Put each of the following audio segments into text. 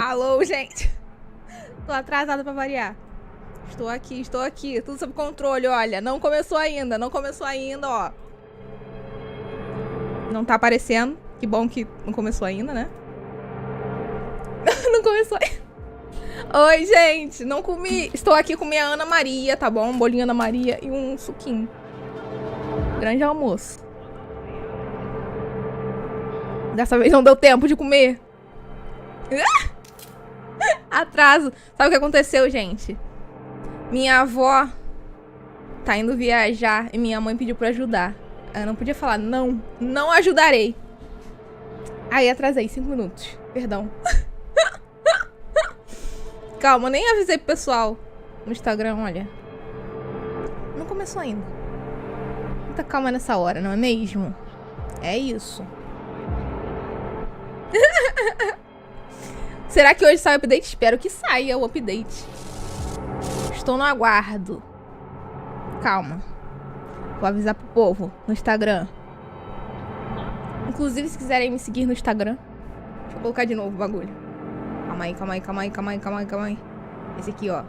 Alô, gente. Tô atrasada pra variar. Estou aqui. Tudo sob controle, olha. Não começou ainda, ó. Não tá aparecendo. Que bom que não começou ainda, né? Não começou ainda. Oi, gente. Não comi. Estou aqui com minha Ana Maria, tá bom? Um bolinho Ana Maria e um suquinho. Grande almoço. Dessa vez não deu tempo de comer. Atraso. Sabe o que aconteceu, gente? Minha avó tá indo viajar e minha mãe pediu pra ajudar. Eu não podia falar, não ajudarei. Aí atrasei 5 minutos. Perdão. Calma, nem avisei pro pessoal no Instagram, olha. Não começou ainda. Muita calma nessa hora, não é mesmo? É isso. Será que hoje sai o update? Espero que saia o update. Estou no aguardo. Calma. Vou avisar pro povo no Instagram. Inclusive, se quiserem me seguir no Instagram. Deixa eu colocar de novo o bagulho. Calma aí. Esse aqui, ó.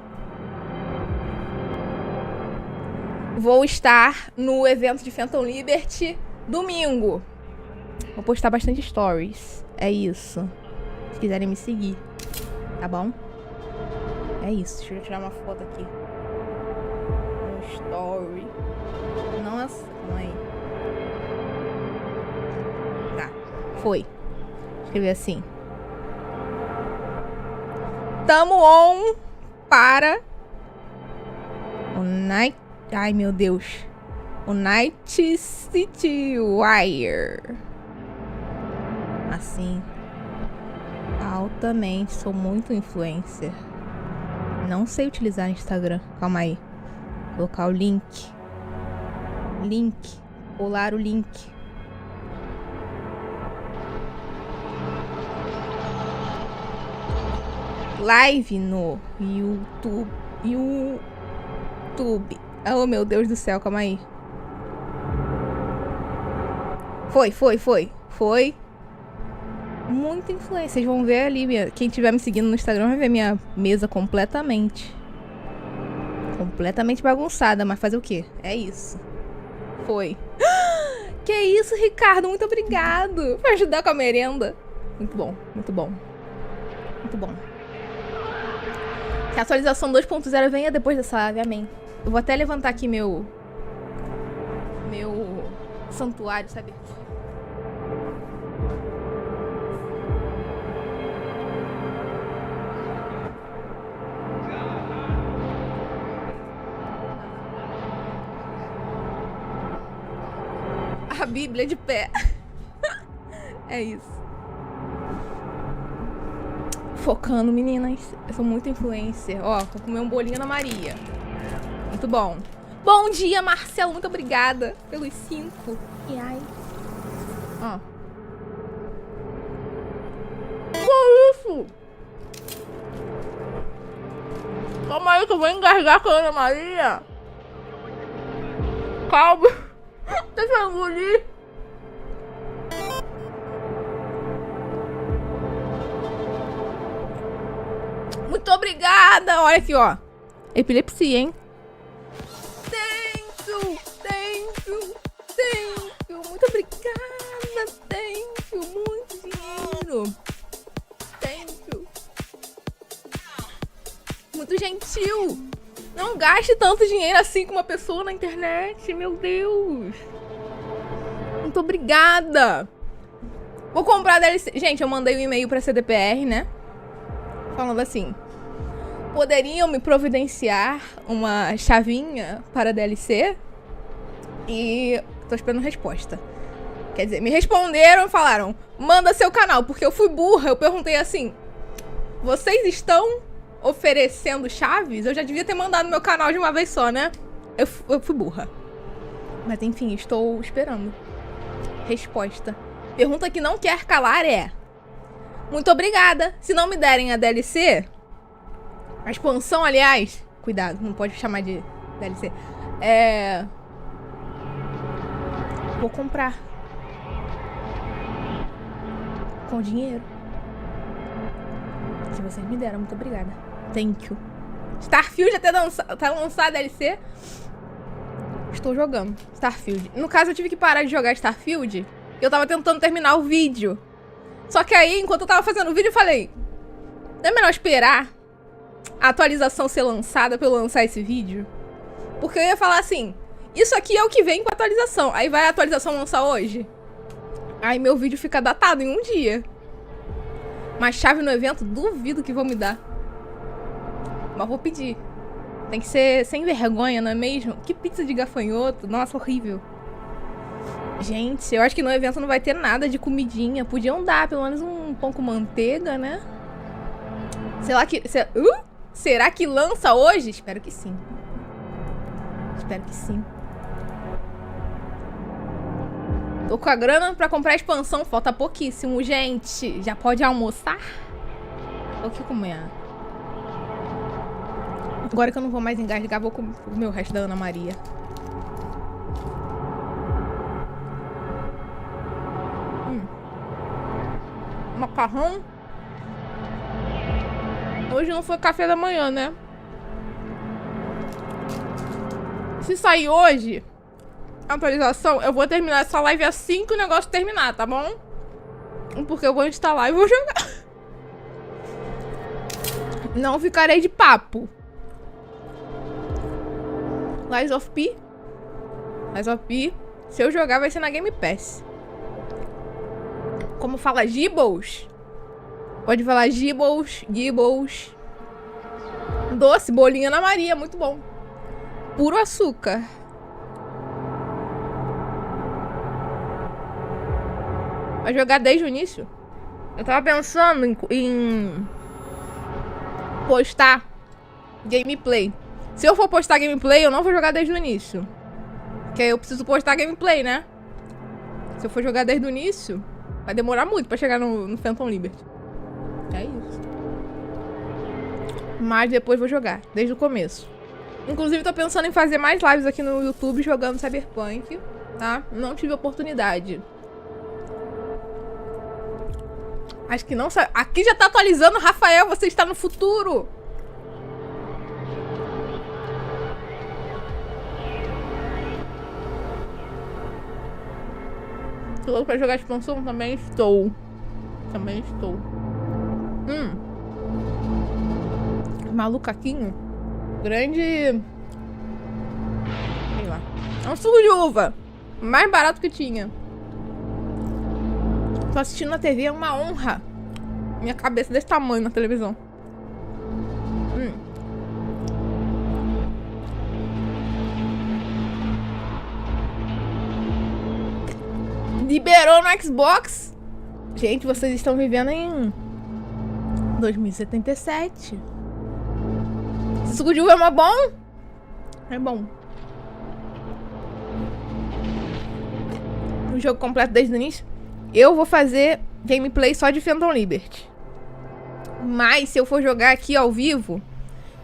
Vou estar no evento de Phantom Liberty domingo. Vou postar bastante stories. É isso. Se quiserem me seguir. Tá bom? É isso. Deixa eu tirar uma foto aqui. Um story. Nossa, calma aí. Tá. Foi. Escrevi assim. Tamo on para o Night... Ai, meu Deus. O CITY WIRE. Assim. Altamente. Sou muito influencer. Não sei utilizar Instagram. Calma aí. Vou colocar o link. Colar o link. Live no YouTube. Oh, meu Deus do céu, calma aí. Foi. Muita influência. Vocês vão ver ali, quem estiver me seguindo no Instagram vai ver minha mesa completamente bagunçada, mas fazer o quê? É isso. Foi. Que isso, Ricardo? Muito obrigado por ajudar com a merenda. Muito bom. Que a atualização 2.0 venha depois dessa live, amém. Eu vou até levantar aqui meu santuário, sabe? A Bíblia de pé. É isso. Focando, meninas. Eu sou muito influencer. Ó, vou comer um bolinho Ana Maria. Muito bom. Bom dia, Marcelo. Muito obrigada pelos 5 reais. Ó. Que isso? Calma aí que eu vou engasgar com a Ana Maria. Calma. Deixa eu engolir. Muito obrigada. Olha aqui, ó. Epilepsia, hein? Thank you. Muito obrigada. Thank you. Muito dinheiro. Thank you. Muito gentil. Não gaste tanto dinheiro assim com uma pessoa na internet. Meu Deus. Muito obrigada. Vou comprar DLC. Gente, eu mandei um e-mail pra CDPR, né? Falando assim. Poderiam me providenciar uma chavinha para DLC? E tô esperando resposta. Quer dizer, me responderam e falaram: manda seu canal, porque eu fui burra. Eu perguntei assim: vocês estão oferecendo chaves? Eu já devia ter mandado meu canal de uma vez só, né? Eu fui burra. Mas enfim, estou esperando resposta. Pergunta que não quer calar é: muito obrigada. Se não me derem a DLC, a expansão, aliás, cuidado, não pode chamar de DLC. Vou comprar com dinheiro. Se vocês me deram, muito obrigada. Thank you. Starfield até tá lançado a DLC. Estou jogando Starfield. No caso, eu tive que parar de jogar Starfield. Eu tava tentando terminar o vídeo. Só que aí, enquanto eu tava fazendo o vídeo, eu falei... Não é melhor esperar a atualização ser lançada pra eu lançar esse vídeo? Porque eu ia falar assim... Isso aqui é o que vem com a atualização. Aí vai a atualização lançar hoje. Aí meu vídeo fica datado em um dia. Mas chave no evento, duvido que vão me dar. Mas vou pedir. Tem que ser sem vergonha, não é mesmo? Que pizza de gafanhoto. Nossa, horrível. Gente, eu acho que no evento não vai ter nada de comidinha. Podiam dar pelo menos um pão com manteiga, né? Sei lá que... Será que lança hoje? Espero que sim. Espero que sim. Tô com a grana pra comprar a expansão. Falta pouquíssimo, gente. Já pode almoçar? O que comer? Agora que eu não vou mais engasgar, vou comer o resto da Ana Maria. Macarrão. Hoje não foi café da manhã, né? Se sair hoje a atualização, eu vou terminar essa live assim que o negócio terminar, tá bom? Porque eu vou instalar e vou jogar. Não ficarei de papo. Lies of P. Lies of P. Se eu jogar, vai ser na Game Pass. Como fala Gibbles? Pode falar Gibbles. Gibbles. Doce, bolinha Ana Maria, muito bom. Puro açúcar. Vai jogar desde o início? Eu tava pensando em postar gameplay. Se eu for postar gameplay, eu não vou jogar desde o início. Porque aí eu preciso postar gameplay, né? Se eu for jogar desde o início, vai demorar muito pra chegar no Phantom Liberty. É isso. Mas depois vou jogar, desde o começo. Inclusive, tô pensando em fazer mais lives aqui no YouTube jogando Cyberpunk, tá? Não tive oportunidade. Acho que não sabe. Aqui já tá atualizando, Rafael, você está no futuro. Tô louco pra jogar expansão? Também estou. Também estou. Malucaquinho. Grande. Sei lá. É um suco de uva. Mais barato que tinha. Tô assistindo na TV, é uma honra. Minha cabeça desse tamanho na televisão. Liberou no Xbox. Gente, vocês estão vivendo em 2077. Esse suco de uva é mó bom? É bom. O jogo completo desde o início. Eu vou fazer gameplay só de Phantom Liberty. Mas se eu for jogar aqui ao vivo,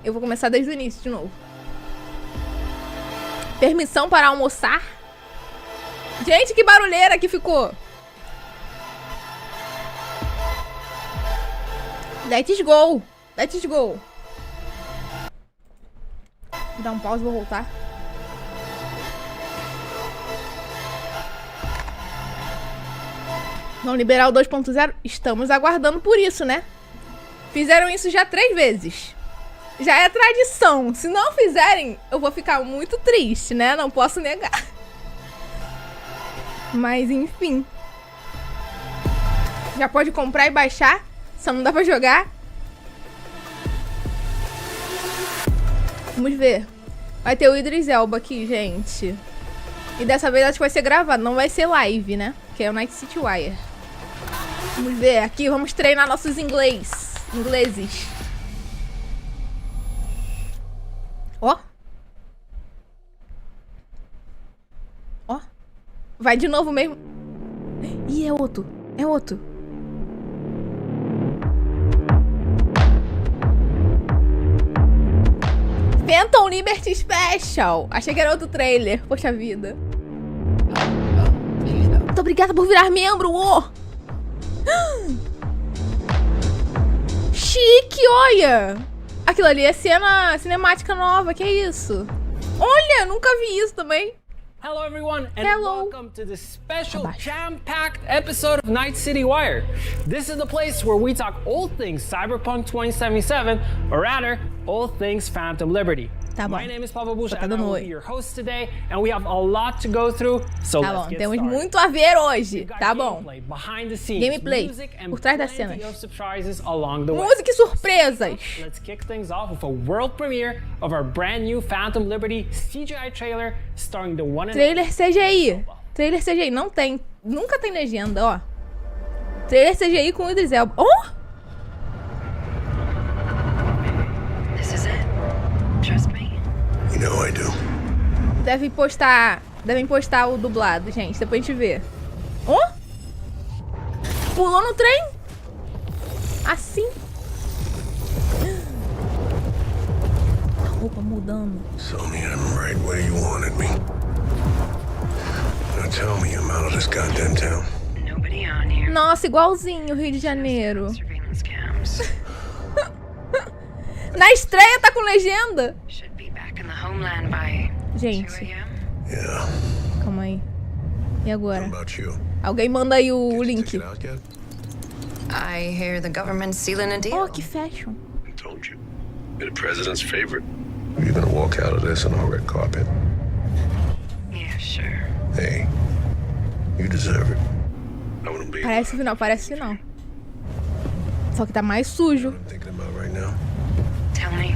eu vou começar desde o início de novo. Permissão para almoçar. Gente, que barulheira que ficou. Let's go. Let's go. Vou dar um pause e vou voltar. Vão liberar o 2.0? Estamos aguardando por isso, né? Fizeram isso já 3 vezes. Já é tradição. Se não fizerem, eu vou ficar muito triste, né? Não posso negar. Mas, enfim. Já pode comprar e baixar. Só não dá pra jogar. Vamos ver. Vai ter o Idris Elba aqui, gente. E dessa vez acho que vai ser gravado. Não vai ser live, né? Que é o CITY WIRE. Vamos ver. Aqui vamos treinar nossos ingleses. Ó. Ó. Vai de novo mesmo. Ih, é outro. É outro. Phantom Liberty Special. Achei que era outro trailer. Poxa vida. Muito obrigada por virar membro. Oh. Chique. aqui, olha! Aquilo ali é cena cinemática nova, que é isso? Olha, nunca vi isso também. Hello everyone and Hello. welcome to this special jam-packed episode of Night City Wire. This is the place where we talk all things Cyberpunk 2077, or rather, all things Phantom Liberty. Tá bom. My name is Pablo Bush Tá and I dando will oi. be your host today, and we have a lot to go through, so Tá let's bom, get temos started. muito a ver hoje. We've got Tá bom. gameplay, behind the scenes, Gameplay, music, and por trás das plenty cenas. of surprises along the way. Música e surpresas. Let's kick things off with a world premiere of our brand new Phantom Liberty CGI trailer starring the one and Trailer CGI. Trailer CGI. Não tem. Nunca tem legenda, ó. Trailer CGI com o Idris Elba. Oh! This is it. Trust me. You know I do. Devem postar o dublado, gente. Depois a gente vê. Oh! Pulou no trem? Assim? A roupa mudando. Tell me I'm right where you wanted me. Now tell me I'm out of this goddamn town. Nobody on here. Nossa, igualzinho Rio de Janeiro. Surveillance cams. Na estreia tá com legenda. Should be back in the homeland by 2 Gente, a.m. Yeah. calma aí. E How agora? about you? Alguém manda aí o Get your link. ticket out yet? I hear the government's sealing a deal. Oh, que fashion. I told you. You're the president's favorite. You're gonna walk out of this on a red carpet. Yeah, sure. Hey, you deserve it. I wouldn't be. Parece final, parece final. Só que tá mais sujo. I'm thinking about right now. Tell me.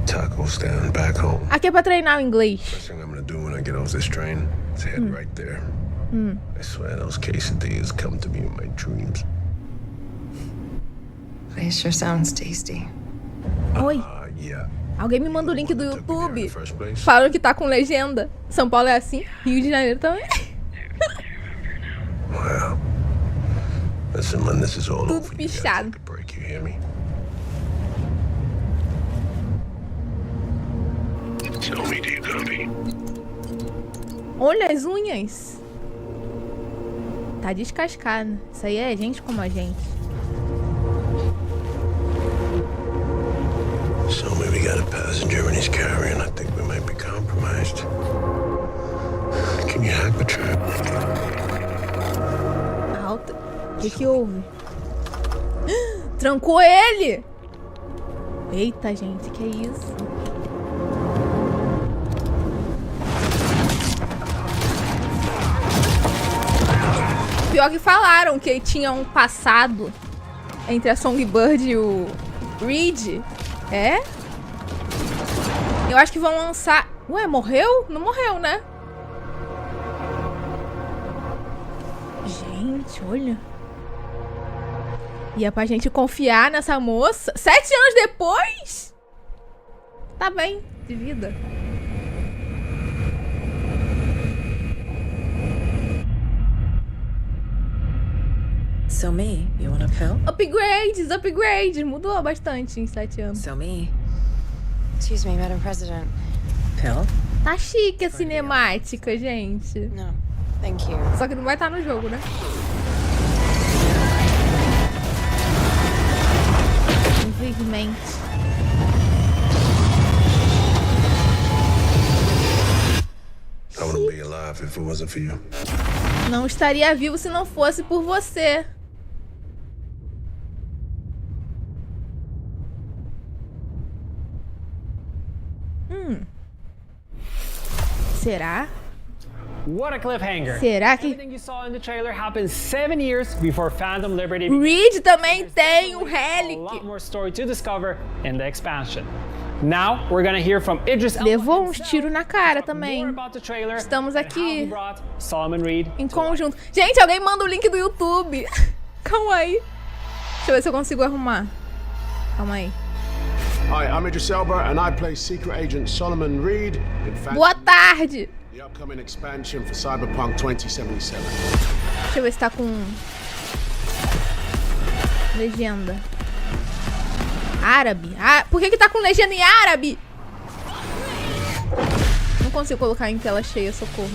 Taco stand back home. Aqui é pra treinar o inglês. First thing I'm gonna do when I get off this train is head right there. I swear those quesadillas come to me in my dreams. They sure sounds tasty. Oi, Yeah. alguém me manda o link do Took me there in YouTube. the first place. Falando que tá com legenda. São Paulo é assim. Rio de Janeiro também. Wow. Listen, when this is all Tudo over, you gotta pichado. take a break, you hear me? Tell me, do you copy? Olha as unhas. Tá descascada. Isso aí é gente como a gente. So maybe got a passenger in his carry-on. I think we might be compromised. Can you hack the trap? Alta. O que que houve? Trancou ele! Eita, gente, que é isso? Pior que falaram que tinha um passado entre a Songbird e o Reed. É? Eu acho que vão lançar... Ué, morreu? Não morreu, né? Gente, olha. E é pra gente confiar nessa moça. 7 anos depois? Tá bem, de vida. So me, you want a pill? Upgrades, upgrades. Mudou bastante em 7 anos. So me, Excuse me, Madam President. pill? Tá chique a cinemática, gente. No, thank you. Só que não vai estar no jogo, né? Infelizmente. I wouldn't be alive if it wasn't for you. Não estaria vivo se não fosse por você. Será? What a cliffhanger. Será que... Everything you saw in the trailer happened 7 years before Phantom Liberty. Reed também tem um A relic. lot more story to discover in the expansion. Now we're gonna hear from Idris Elba Levou uns himself tiros na to cara talk também. more about the trailer Estamos and aqui how he brought Solomon Reed em to life. conjunto. Gente, alguém manda o link do YouTube. Calma aí. Deixa eu ver se eu consigo arrumar. Calma aí. Hi, I'm Idris Elba, and I play Secret Agent Solomon Reed in fact, Boa tarde. the upcoming expansion for Cyberpunk 2077. Deixa eu ver se tá com... legenda. Árabe. Ah, por que que tá com legenda em árabe? Não consigo colocar em tela cheia, socorro.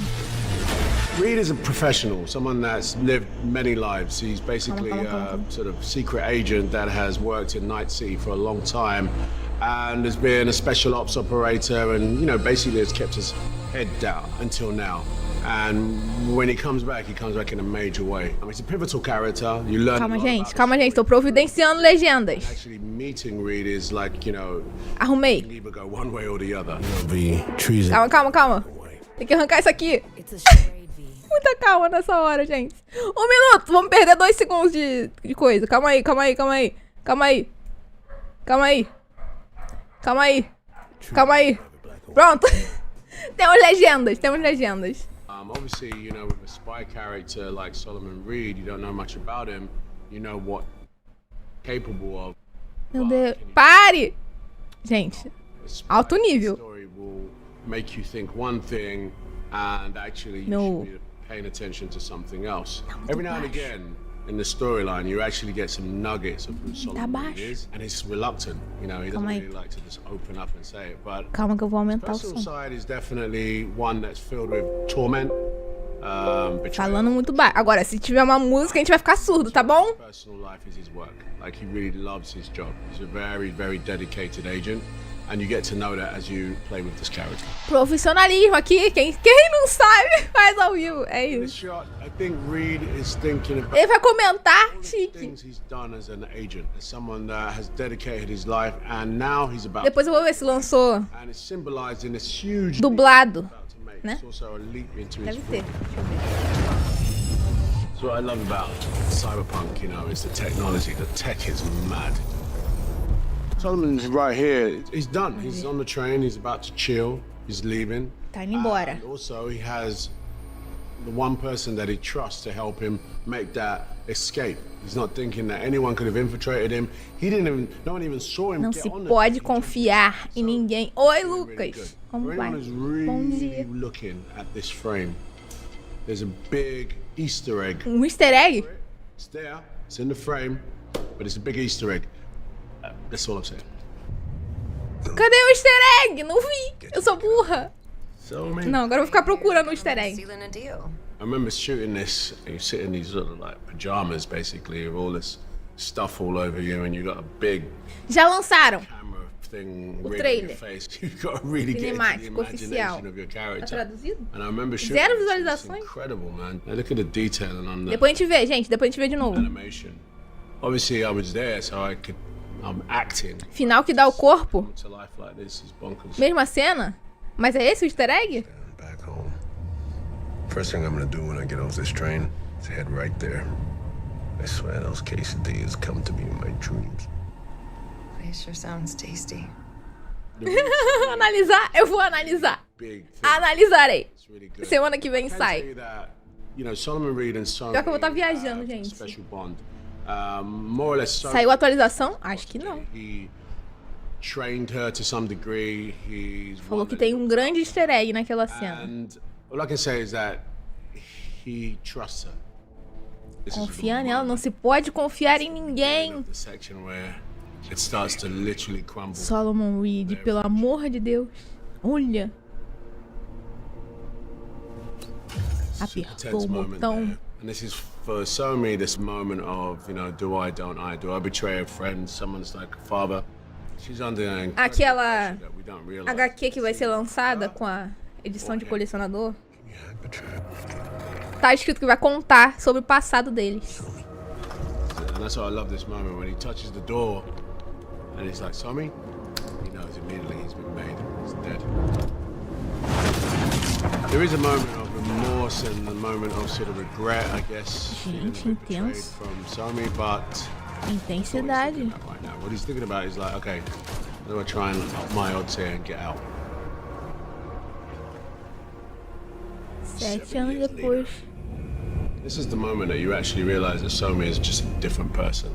Reed is a professional, someone that's lived many lives. He's basically a sort of secret agent that has worked in Night City for a long time and has been a special ops operator and, you know, basically has kept his head down until now. And when he comes back in a major way. I mean, he's a pivotal character. You learn Calma, gente, tô providenciando legendas. Actually meeting Reed is like, you know, Arrumei. you can either go one way or the other. Calma. Tem que arrancar isso aqui. Muita calma nessa hora, gente. 1 minuto, vamos perder 2 segundos de coisa. Calma aí. Pronto. Temos legendas. Obviously, you know, with a spy character like Solomon Reed, you don't know much about him. You know what capable of. Meu Deus. Pare! Gente, alto nível. Story will make you think one thing and actually you should be paying attention to something else. Every now and again in the storyline you actually get some nuggets of who Solomon Reed is, and he's reluctant, you know, he doesn't really like to just open up and say it, but Calma que eu vou aumentar o personal som. side is definitely one that's filled with torment, betrayal. Falando muito baixo. Agora, se tiver uma música, a gente vai ficar surdo, tá bom? Personal life is his work. Like, he really loves his job. He's a very, very dedicated agent, and you get to know that as you play with this character. Profissionalismo aqui, quem não sabe faz ao vivo, é In this isso. shot, I think Reed is thinking about Ele vai comentar, the chique. things he's done as an agent, as someone that has dedicated his life, and now he's about Depois eu vou ver se lançou and it's symbolized in this huge dublado, leap about to make. né? It's also a leap into his Deve ter. future. Deixa eu ver. So what I love about Cyberpunk, you know, is the technology. The tech is mad. Solomon's right here. He's done. He's on the train. He's about to chill. He's leaving. Tá indo embora. And also, he has the one person that he trusts to help him make that escape. He's not thinking that anyone could have infiltrated him. He didn't even. No one even saw him Não get se on pode the confiar em ninguém. Oi, really good. Lucas. For Como vai? anyone who's Bom really dia. looking at this frame, there's a big Easter egg. Easter egg? It's there, it's in the frame, but it's a big Easter egg. That's all I'm saying. Cadê o easter egg? Não vi. Eu sou burra. So, I mean, Não, agora eu vou ficar procurando o easter egg. Sealing a deal. I remember shooting this, and you sit in these sort of like pajamas basically, with all this stuff all over you, and you got a big Já lançaram. camera thing O right in trailer. your face. You've got to really get into the Cinemático, oficial. imagination of your Tá character. traduzido? And I remember shooting Zero this, and it's visualizações. incredible, man. Now look at the detailing on the Depois a gente vê, gente. Depois a gente vê de novo. animation. Obviously, I was there, so I'm acting Final que dá o corpo. to life like this is bonkers. Mesma cena. Mas é esse o easter egg? Back home. First thing I'm gonna do when I get off this train is head right there. I swear those quesadillas come to me in my dreams. It sure sounds tasty. Analisar? Eu vou analisar. Big thing. Analisarei. It's really good. Semana que vem I can sai. tell you that, you know, Solomon Reed and Sony Pior que eu vou estar viajando, have a gente. special bond. More or less, Sony, Saiu a atualização? Acho que não. he trained her to some degree. He's Falou one que that- tem um grande easter egg naquela cena. And all I can say is that he trusts her. This is Confia the nela, não se pode confiar em ninguém. the section where it starts to literally crumble. Solomon Reed, pelo amor de Deus. Olha. Apertou Tense o moment botão. there. And this is for Somi, this moment of, you know, do I, don't I? Do I betray a friend? Someone's like a father. She's under an incredible Aquela pressure that we don't realize. HQ que vai ser lançada com a edição de colecionador. Yeah, betrayal. Tá escrito que vai contar sobre o passado deles. And that's why I love this moment when he touches the door and he's like, Somi? He knows immediately he's been made. He's dead. There is a moment of remorse and a moment of sort of regret, I guess. feeling a Gente, bit betrayed intenso. from Somi, but Intensidade. right now, what he's thinking about is like, okay, how do I try and up my odds here and get out? 7 anos depois. This is the moment that you actually realize that Somi is just a different person.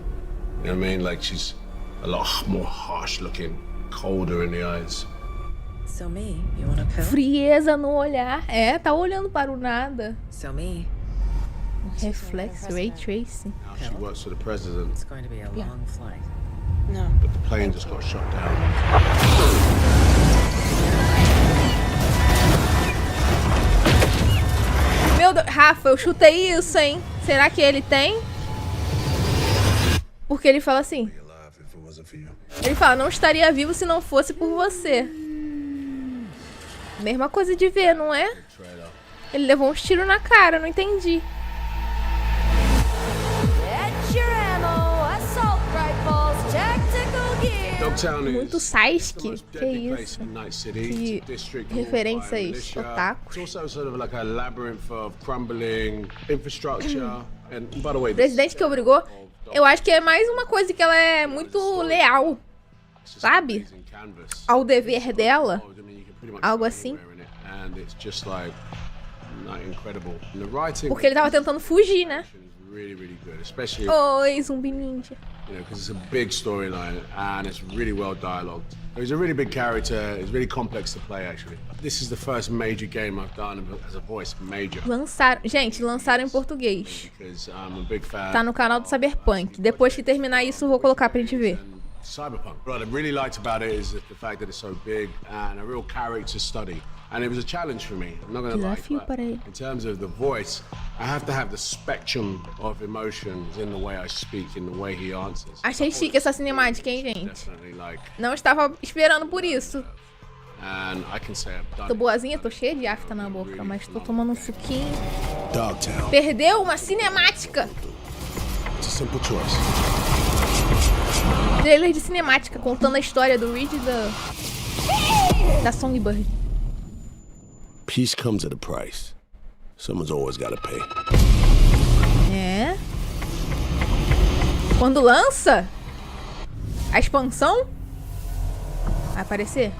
You know what I mean? Like she's a lot more harsh looking, colder in the eyes. So me, you want a pill? Frieza no olhar. É, tá olhando para o nada. So me, Reflexo, ray tracing. Now she works for the president, it's going to be a long flight. No. but the plane just got shot down. Meu Meu Deus, Rafa, eu chutei isso, hein? Será que ele tem? Porque ele fala assim. Ele fala, não estaria vivo se não fosse por você. Mesma coisa de ver, não é? Ele levou uns tiros na cara, não entendi. Muito Sasuke? Que isso? Que referências otakus. O presidente que obrigou, eu acho que é mais uma coisa que ela é muito leal, sabe? Ao dever dela, algo assim. Porque ele tava tentando fugir, né? Oi, zumbi ninja. You know, because it's a big storyline and it's really well dialogued. He's a really big character. It's really complex to play, actually. This is the first major game I've done as a voice, major. Gente, lançaram em português. Because I'm a big fan. Tá no canal do Cyberpunk. Depois que terminar isso, eu vou colocar pra gente ver. Cyberpunk. What I really liked about it is the fact that it's so big and a real character study. And it was a challenge for me. I'm not gonna lie. But in terms of the voice, I have to have the spectrum of emotions in the way I speak, in the way he answers. Achei chique essa cinemática, hein, gente? Não estava esperando por isso. And I can say I've done. Tô boazinha, tô cheia de afta na boca, mas tô tomando um suquinho. Perdeu uma cinemática. It's a simple choice. Trailer de cinemática contando a história do Reed e da Songbird. Peace comes at a price. Someone's always gotta pay. É. Quando lança a expansão, vai aparecer?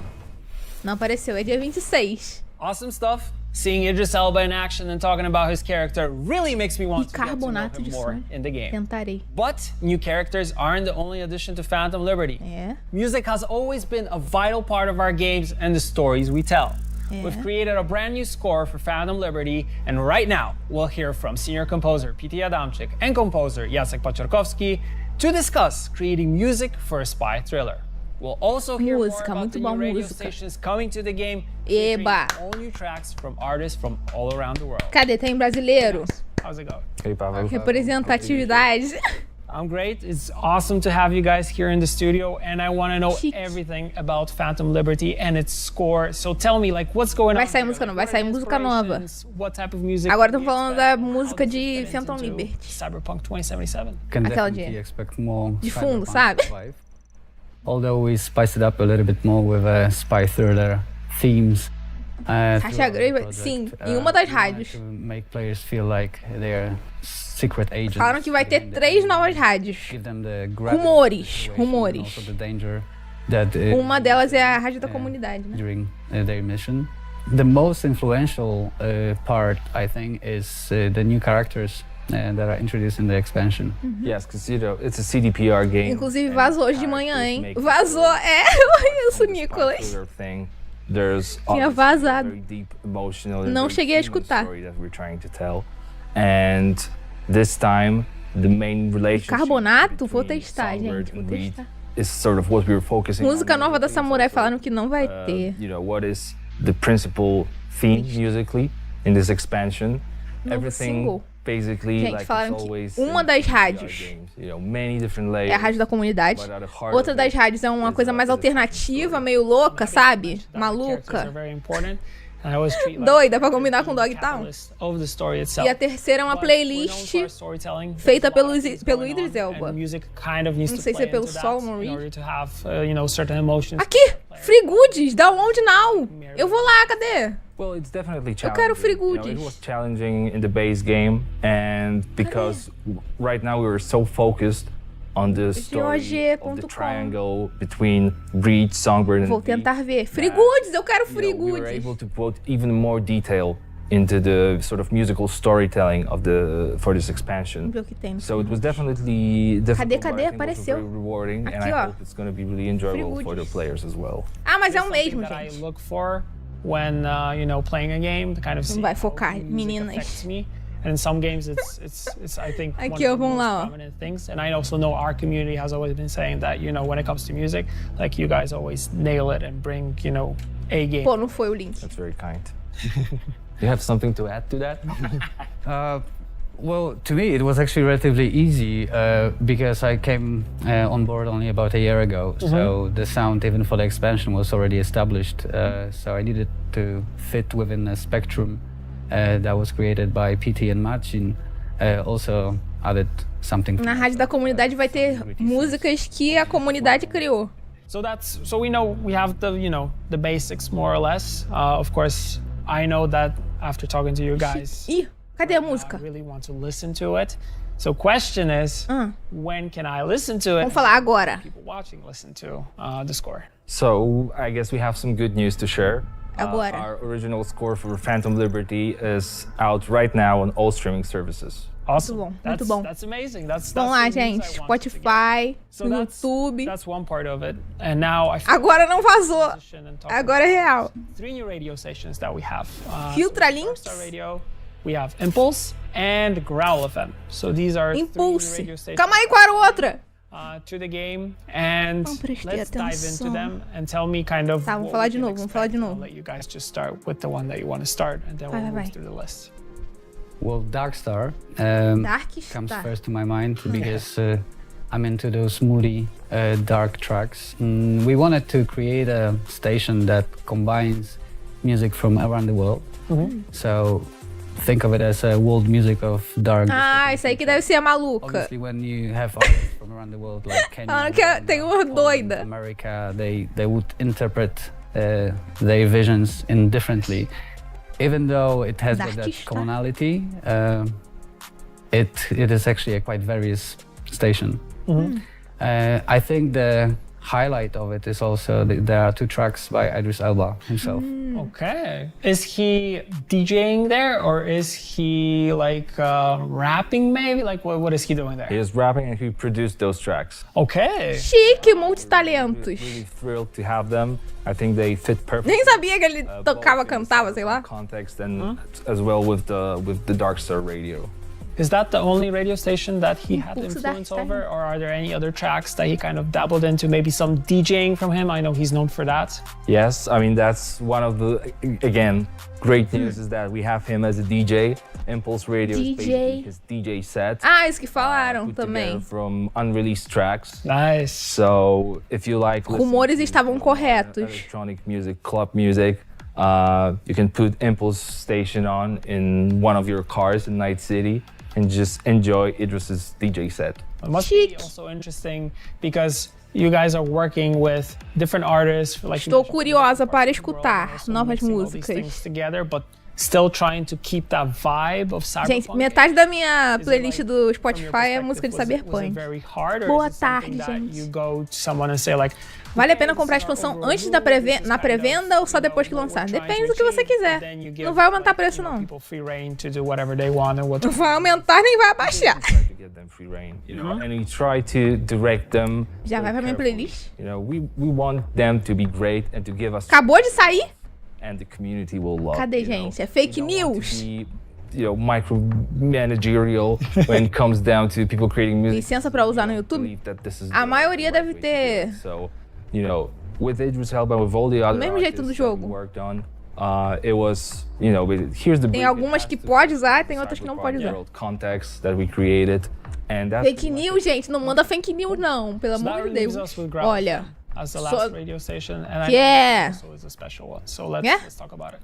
Não apareceu, é dia 26. Awesome stuff. Seeing Idris Elba in action and talking about his character really makes me want to get to know him more in the game. Tentarei. But new characters aren't the only addition to Phantom Liberty. É. Music has always been a vital part of our games and the stories we tell. We've created a brand new score for Phantom Liberty, and right now we'll hear from senior composer P.T. Adamczyk and composer Jacek Paciorkowski to discuss creating music for a spy thriller. We'll also hear more about the new radio stations coming to the game, featuring all new tracks from artists from all around the world. Cadê? Tem brasileiro? How's it going? Hey, Pavel. Representatividade. I'm great. It's awesome to have you guys here in the studio, and I want to know everything about Phantom Liberty and its score. So tell me, like, what's going on? Vai sair música nova, vai sair música nova. What type of music? Agora estão falando da música de Phantom Liberty. Cyberpunk 2077. Aquela de fundo, sabe? Although we spiced it up a little bit more with spy thriller themes. Caixa grande, sim, em uma das rádios. Make players feel like they're secret agents. Falaram que vai ter 3 novas rádios. Rumores. Uma delas é a rádio da comunidade, né? During their mission. The most influential part, I think, is the new characters that are introduced in the expansion. Yes, because you know it's a CDPR game. Inclusive vazou hoje de manhã, hein? Vazou, isso, Nicolas. Tinha vazado. Não cheguei a escutar. And this time, the main relationship Carbonato? Vou testar, gente. Vou testar. Is sort of what we were focusing Música on. nova da Samurai falaram que não vai ter. You know, what is the principal theme musically in this expansion? Everything basically, gente, like falaram it's always que uma das rádios you know, many different layers, é a rádio da comunidade. Outra das rádios é uma coisa mais alternativa, meio louca, sabe? Maluca. Doida pra combinar com Dogtown. E a terceira é uma playlist feita pelo Idris Elba. Não sei se é pelo Solomon Reed. Aqui! Free Goodies! Download now! Eu vou lá, cadê? Well, it's definitely challenging. Eu quero free goodies. You know, it was challenging in the base game, and because right now we were so focused on the story of the triangle between Reed, Songbird, and Vou tentar ver. Free Goodies, eu quero free goodies. We were able to put even more detail into the sort of musical storytelling of for this expansion. So it was definitely difficult, Cadê? Apareceu. Very rewarding, aqui, and I hope it's going to be really enjoyable for the players as well. Ah, mas é o mesmo, gente. I look for when you know, playing a game, the kind of Não vai focar, meninas. And in some games, it's I think aqui, one of the vamos most lá, prominent things. And I also know our community has always been saying that, you know, when it comes to music, like you guys always nail it and bring, you know, a game. Pô, não foi o link. That's very kind. Do you have something to add to that? Well, to me, it was actually relatively easy because I came on board only about a year ago. So the sound, even for the expansion, was already established. So I needed to fit within a spectrum that was created by PT and Marcin. Also added something. Na rádio da comunidade vai ter músicas que a comunidade criou. So we know we have the basics more or less. Of course, I know that after talking to you guys. Ih, cadê a música? I really want to listen to it. So question is, when can I listen to it? Vamos falar agora. People watching listen to the score. So I guess we have some good news to share. Agora. Our original score for Phantom Liberty is out right now on all streaming services. Awesome. Muito bom. That's amazing. That's Vamos lá, the news gente. I wanted to get. Spotify, So no that's YouTube. one part of it. And now I Agora não vazou. Agora é real. 3 new radio stations that we have. Filtra so links. Star Radio, we have Impulse and Growl FM. So these are 3 new Impulse. radio stations. Calma aí, qual era a outra? To the game, and Não prestei let's dive atenção. into them and tell me kind of Tá, vamos what falar we de can novo, vamos falar de expect. novo. I'll let you guys just start with the one that you want to start, and then we'll Vai, move vai. through the list. Well, Darkstar Dark comes Star. first to my mind because I'm into those moody, dark tracks. We wanted to create a station that combines music from around the world. So think of it as a world music of dark. Ah, isso aí que deve ser a maluca. Obviously, when you have artists from around the world like Kenya, Ah, que tem uma Holland, doida. America, they would interpret their visions indifferently. Even though it has that Darkista. commonality, it is actually a quite various station. I think the highlight of it is also there are 2 tracks by Idris Elba himself. Okay. Is he DJing there, or is he like rapping maybe? Like what is he doing there? He is rapping and he produced those tracks. Okay. Chique, multitalentos. Really thrilled to have them. I think they fit perfectly. Nem sabia que ele tocava, both in cantava, sei lá. Context and as well with the Darkstar radio. Is that the only radio station that he had Impulse influence Darkstar. over, or are there any other tracks that he kind of dabbled into? Maybe some DJing from him. I know he's known for that. Yes, I mean that's one of the again great news is that we have him as a DJ. Impulse Radio is basically his DJ set. Ah, isso que falaram put também. together from unreleased tracks. Nice. So if you like Rumores listening to, estavam corretos. electronic music, club music, you can put Impulse Station on in one of your cars in Night City and just enjoy Idris's DJ set. It must be Chique. also interesting because you guys are working with different artists. Like you Estou mentioned, curiosa different para parts of the world, escutar and also novas mixing all these things músicas. together, but still trying to keep that vibe of Cyberpunk. Gente, metade da minha Is it playlist like, do from your Spotify é perspective, música de was it Cyberpunk. very hard, or Boa is it something tarde, that gente. you go to someone and say like, Vale a okay, pena comprar a this is our expansão overall antes da rule, this is na kind of, pré-venda ou só you know, depois que what lançar? we're trying Depende to do que você achieve, quiser. and then you give, Não vai aumentar like, preço, you know, não. people free reign to do whatever they want and what Não vai aumentar nem vai abaixar. Try to get them free reign, you know, and we try to direct them. Já vai pra minha carefully. playlist. You know, we want them to be great and to give us Acabou de sair? and the community will love. Cadê, you know. gente? É fake We don't want news. to be, you know, micromanagerial when it comes down to people creating music. Licença pra usar no We YouTube? believe that this is A the maioria right deve way to do ter. it. So, you know, with Idris Elba, with all the other mesmo jeito do artists that we jogo. worked on, it was, you know, here's the Tem brief. It algumas has que to pode fit usar, the tem outras que não pode cyberpunk usar. world context that we created, and that's Fake news, gente, não manda fake news não, pelo So that amor de leaves Deus. us with Growl Olha, as the só- last radio station, and I Yeah. know this also is a special one. So let's, Yeah. let's talk about it.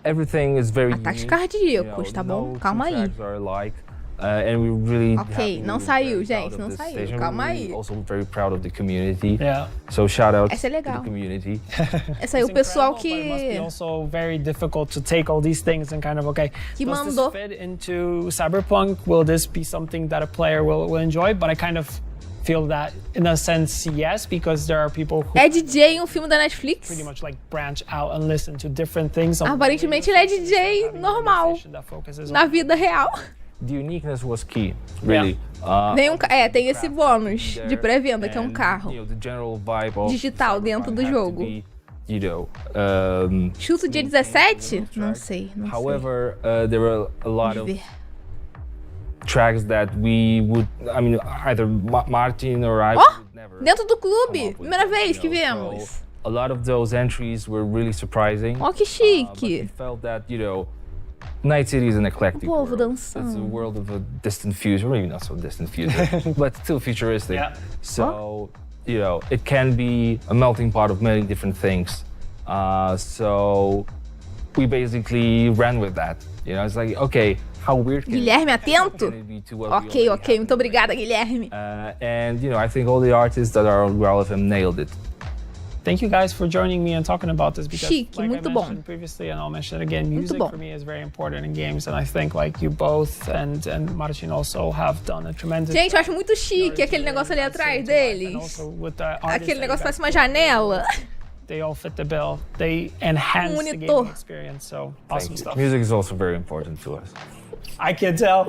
everything is very Ataques unique. cardíacos, tá bom? No two Calma aí. tracks are alike, and we really Ok, happy, não we're saiu, very proud gente, of não this saiu. station. Calma We're aí. really also very proud of the community. Yeah. So shout out Essa é to legal. the community. Essa aí, o It's pessoal incredible, but it must be que... also very difficult to take all these things and kind of, okay, Que does mandou. this fit into Cyberpunk? Will this be something that a player will enjoy? But I kind of feel that, in a sense, yes, because there are people who É DJ em um filme da Netflix? pretty much like branch out and listen to different things. Aparentemente ele é DJ normal, na vida real. The uniqueness was key, really. Tem esse bônus de pré-venda, que é um carro. You know, the general vibe of Digital dentro do Cyberpunk had to jogo. be, you know, Chuto dia 17? Não sei, não sei. however, there were a lot Vamos of ver. tracks that we would, I mean, either Martin or I Ó, would never dentro do come clube, up with, primeira you vez que know, vemos. so a lot of those entries were really surprising. Ó, que But we chique. felt that, you know, Night City is an eclectic O povo world. It's a dançando. world of a distant future, maybe not so distant future, but still futuristic. Yeah. So, you know, it can be a melting pot of many different things. So we basically ran with that. You know, it's like, okay, how weird can Guilherme, atento? it be to what we Ok, already ok. have? Muito obrigada, Guilherme. And, you know, I think all the artists that are on Growl FM nailed it. Thank you guys for joining me and talking about this because, Chique, like muito I bom. mentioned previously, and I'll mention it again, music bom. for me is very important in games, and I think like you both and Martin also have done a tremendous. Gente, eu acho muito chique aquele negócio ali atrás deles. Aquele negócio parece uma janela. They all fit the bill. They enhance the Monitor. gaming experience. So awesome stuff. Music is also very important to us. I can tell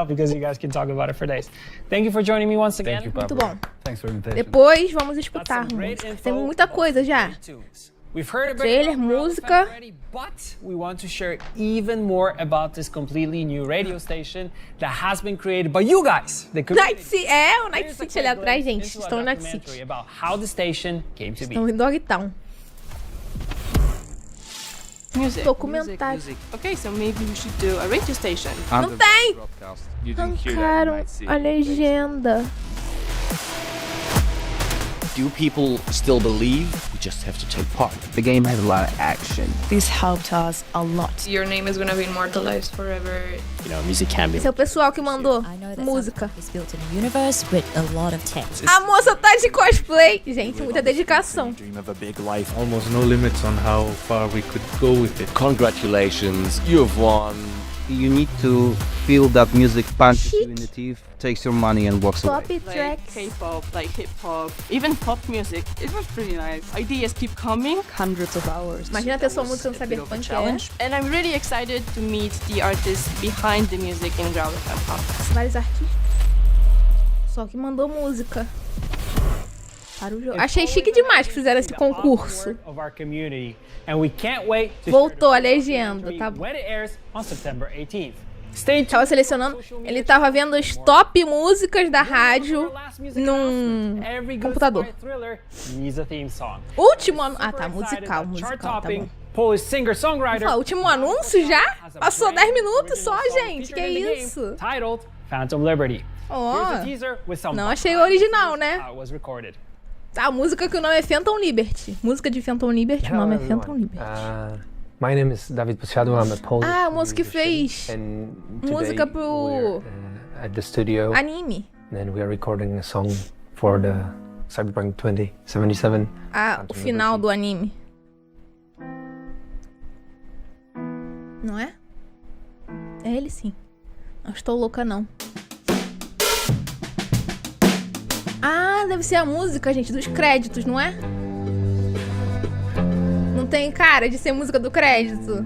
because you guys can talk about it for days. Thank you for joining me once again. Thank you, Muito Pablo. bom. Thanks for the invitation. Depois vamos Got escutar some great música. info Tem muita coisa já. about tunes. We've heard about Trailer, música. already, but we want to share even more about this completely new radio station that has been created by you guys. The Night City. É, o Night Here's a City quick ali atrás, glimpse gente. into a Estão no Night documentary City. about how the station came to be. Estão em Dogtown. Music. Documentário. Okay, so maybe we should do a radio station. Não tem! Arrancaram a legenda. Do people still believe? We just have to take part. The game has a lot of action. This helped us a lot. Your name is gonna be immortalized forever. You know, music can be. Esse é o pessoal que mandou I know that música. Cyberpunk is built in a universe with a lot of text. A moça tá de cosplay. Gente, muita dedicação. Dream of a big life. Almost no limits on how far we could go with it. Congratulations, you've won. You need to feel that music punches you in the teeth, takes your money and walks away. Top Like tracks. K-pop, like hip-hop, even pop music. It was pretty nice. Ideas keep coming. Hundreds of hours. Imagina ter sua música no Cyberpunk. É. And I'm really excited to meet the artists behind the music in Growl FM. Vários artistas. Só que mandou música para o jogo. Achei chique demais que fizeram esse concurso. Of our community, and we can't wait to Voltou a share the legenda, documentary tá bom. when it airs on September 18th. Stay tuned. Tava selecionando, ele tava vendo as top músicas da rádio num computador. Último anúncio. Ah, tá, musical, tá bom. Polish singer-songwriter. Ó, último anúncio já? Passou 10 minutos só, gente. Que isso? Titled Phantom Liberty. Ó, Here's a teaser with some não achei o original, né? how it was recorded. A música que o nome é Phantom Liberty. Música de Phantom Liberty, o nome é Phantom Liberty. My name is David Puciado. I'm a Polish Ah, o moço que fez and música pro at the studio, anime. and we are recording a song for the Cyberpunk 2077. Ah, o final do anime. Não é? É ele sim. Não estou louca, não. Ah, deve ser a música, gente, dos créditos, não é? Não tem cara de ser música do crédito.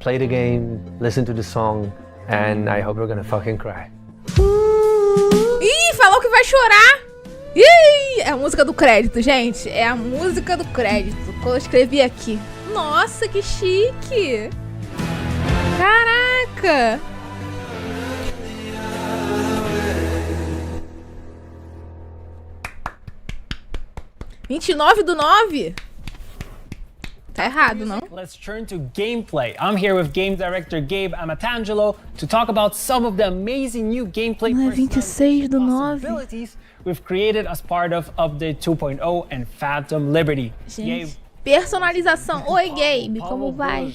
Play the game, listen to the song, and I hope you're gonna fucking cry. Ih, falou que vai chorar! Ih, é a música do crédito, gente. É a música do crédito. Que eu escrevi aqui. Nossa, que chique! Caraca! (29/9) Tá errado, não? Let's turn to gameplay. I'm here with game director Gabe Amatangelo to talk about some of the amazing new gameplay Não é 26/9. possibilities we've created as part of Update 2.0 and Phantom Liberty. Gente, personalização. Oi, Gabe, como vai?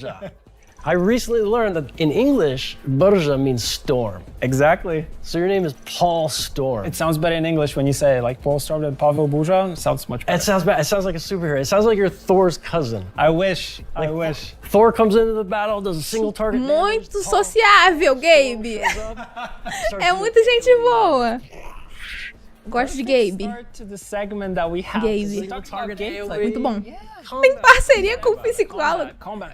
I recently learned that in English, Burja means storm. Exactly. So your name is Paul Storm. It sounds better in English when you say like Paul Storm and Pavel Burja. It sounds much better. It sounds bad. It sounds like a superhero. It sounds like you're Thor's cousin. I wish. I wish. Thor comes into the battle, does a single target damage. Muito sociável, Gabe. É muita gente boa. Gosto de Gabe. Gabe. Muito bom. Tem parceria com o psicólogo.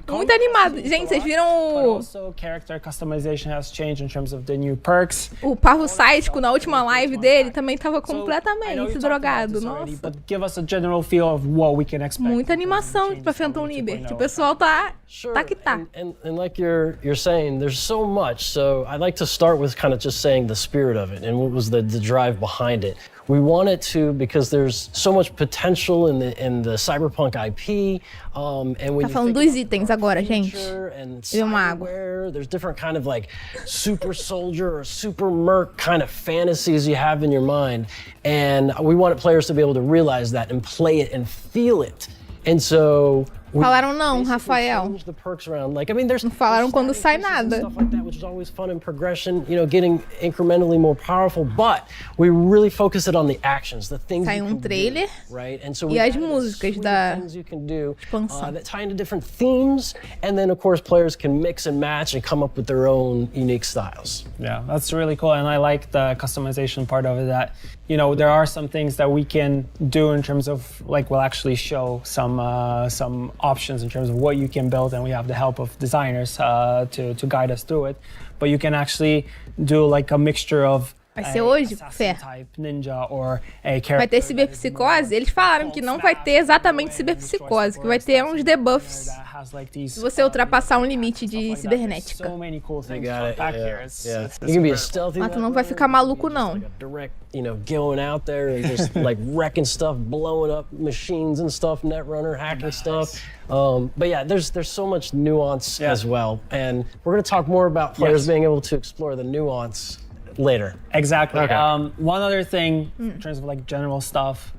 Muito animado. Gente, vocês viram o Parvo Sádico na última live dele? Também tava completamente drogado. Nossa. Muita animação pra Phantom Liberty. O pessoal tá que tá. And like you're saying, there's so much. So I'd like to start with kind of just saying the spirit of it and what was the drive behind it. we want it to, because there's so much potential in the Cyberpunk IP. And when tá falando dos itens agora, gente. E uma água. There's different kind of like super soldier or super merc kind of fantasies you have in your mind. And we wanted players to be able to realize that and play it and feel it. And so falaram não, Rafael. Não falaram quando sai nada. Which is always fun and progression, you know, getting incrementally more powerful, but we really focus it on the actions, the things sai trailer, right? And so e as músicas da expansão that tie into different themes, and then of course players can mix and match and come up with their own unique styles. Yeah, that's really cool, and I like the customization part of it. That, you know, there are some things that we can do in terms of, like, we'll actually show some options in terms of what you can build, and we have the help of designers to guide us through it. But you can actually do like a mixture of vai ser hoje, Fé. Vai ter ciberpsicose? Eles falaram que não vai ter exatamente ciberpsicose, que vai ter uns debuffs se você ultrapassar um limite de cibernética. Mas tu não vai ficar maluco, não. You know, going out there and just like wrecking stuff, blowing up machines and stuff, netrunner, hacking stuff. But yeah, there's so much nuance as well, and we're going to talk more about players being able to explore the nuance later. Exactly. Okay. One other thing in terms of like general stuff,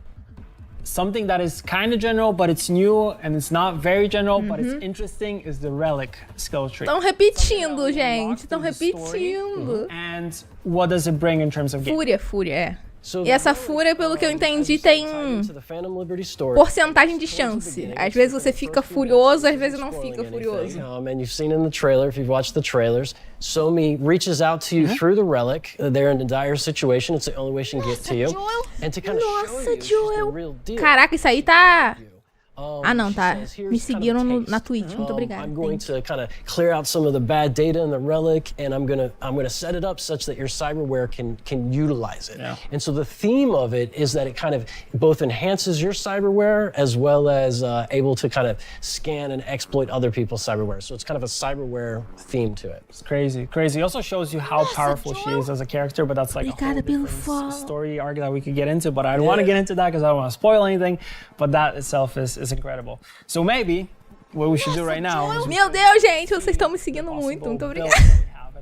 something that is kind of general, but it's new and it's not very general, but it's interesting, is the relic skill tree. Estão repetindo, gente. Estão repetindo. And what does it bring in terms of game? Fúria, é. E essa fúria, pelo que eu entendi, tem porcentagem de chance. Às vezes você fica furioso, às vezes não fica furioso. And you've seen in the trailer, if you've watched the trailers, Somi reaches out to you through the relic. They're in a dire situation. It's the only way she can get to you. And to kind of show you she's the real deal. Caraca, isso aí tá... Ah, não, tá. Me seguiram na Twitch. Muito obrigada. I'm going to kind of clear out some of the bad data in the relic, and I'm gonna set it up such that your cyberware can utilize it. Yeah. And so the theme of it is that it kind of both enhances your cyberware as well as able to kind of scan and exploit other people's cyberware. So it's kind of a cyberware theme to it. It's crazy, crazy. It also shows you how powerful she is as a character, but that's like a whole different story arc that we could get into. But I don't want to get into that because I don't want to spoil anything. But that itself is incredible. So maybe what we should do right now is... Meu Deus, gente, vocês estão me seguindo muito. Muito obrigada.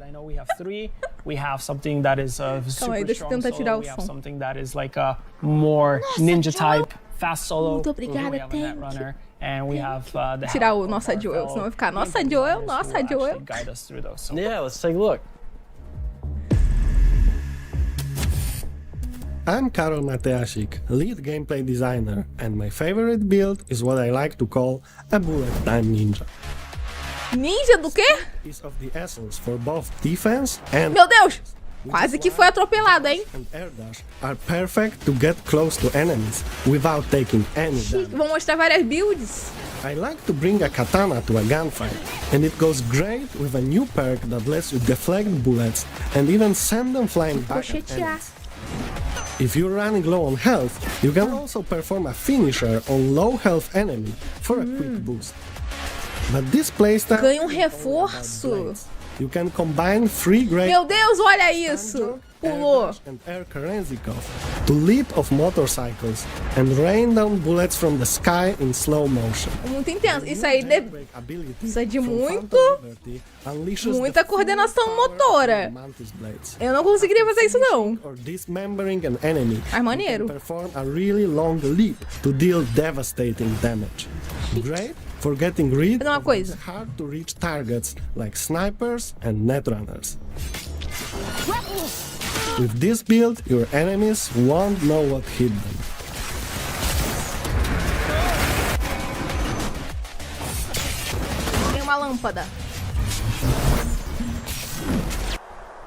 I know we have 3. We have something that is super strong solo. We have something that is like a more ninja type, fast solo. Muito obrigada, we have a netrunner. And we have the tirar o nossa Joel, senão vai ficar nossa Joel. Guide us through those. So yeah, let's take a look. I'm Karol Mateasik, lead gameplay designer, and my favorite build is what I like to call a bullet time ninja. Ninja do quê? Is of the essence for both defense and... Meu Deus! Quase que foi atropelado, hein? And air dash are perfect to get close to enemies without taking any damage. Vou mostrar várias builds. I like to bring a katana to a gunfight, and it goes great with a new perk that lets you deflect bullets and even send them flying back at enemies. If you're running low on health, you can also perform a finisher on low health enemy for a quick boost. But this playstyle ganha reforço. You can combine 3 great... Meu Deus, olha isso! Pulou. And air Kerenzikov to leap off motorcycles and rain down bullets from the sky in slow motion. Muito intenso. Isso aí precisa de muita coordenação motora. Eu não conseguiria fazer isso, não. Mas maneiro. Perform a really long leap to deal devastating damage. Great for getting rid of hard to reach targets like snipers and netrunners. With this build, your enemies won't know what hit them. Tem uma lâmpada.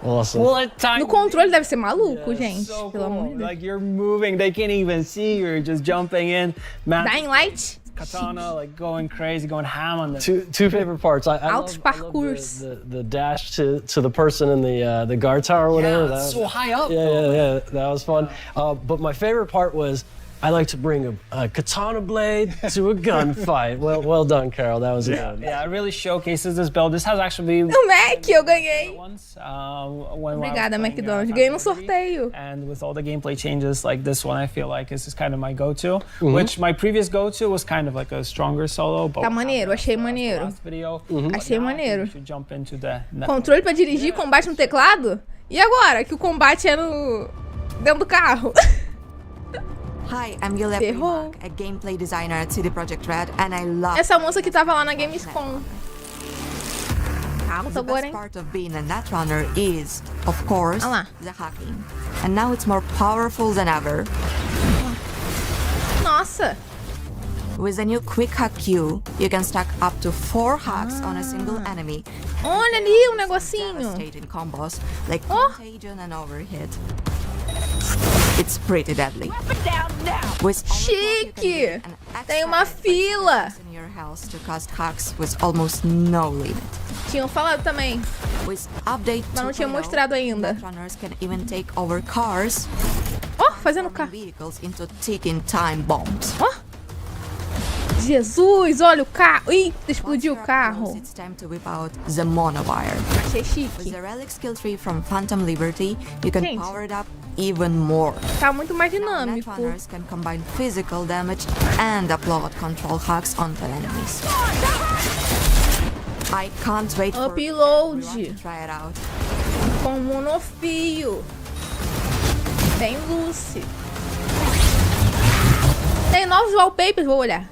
Awesome. No controle deve ser maluco, gente. Pelo amor de Deus. Like you're moving, they can't even see you're just jumping in. Dying Light. Katana, like going crazy, going ham on the... Two favorite parts. I love the dash to the person in the guard tower or whatever. Yeah, that was so high up. Yeah, that was fun. But my favorite part was I like to bring a katana blade to a gunfight. Well done, Carol. That was good. Yeah, it really showcases this build. This has actually been O Mac, eu ganhei. once, Obrigada, McDonald's. Ganhei no sorteio. And with all the gameplay changes, like this one, I feel like this is kind of my go-to. Which my previous go-to was kind of like a stronger solo. But Tá maneiro, achei maneiro. last video, Achei maneiro. we should jump into the Controle pra dirigir, combate no teclado? E agora, que o combate é no... dentro do carro? Hi, I'm Yulep, a gameplay designer at CD Projekt Red, and I love... Essa moça que tava lá na Gamescom. Alta The agora, best hein? part of being a netrunner is, of course, the hacking. And now it's more powerful than ever. Nossa! With the new quick hack queue, you can stack up to 4 hacks on a single enemy. Olha ali, negocinho. Devastating combos like contagion and overhit. It's pretty deadly. With Chique! Tem uma fila! in your house to cast hacks with almost no limit. Tinham falado também. With update Mas não tinha mostrado ainda. Runners can even take over cars. Fazendo carro. Vehicles into ticking time bombs. Jesus, olha o carro. Ih, explodiu o carro. It's time to whip out the monowire. Achei chique. With the relic skill tree from Phantom Liberty, you can Gente, power it up even more. Tá muito mais dinâmico. Netrunners can combine physical damage and upload control hacks onto enemies. I can't wait for everyone to try it out. Com monofio. Tem Lucy. Tem novos wallpapers, vou olhar.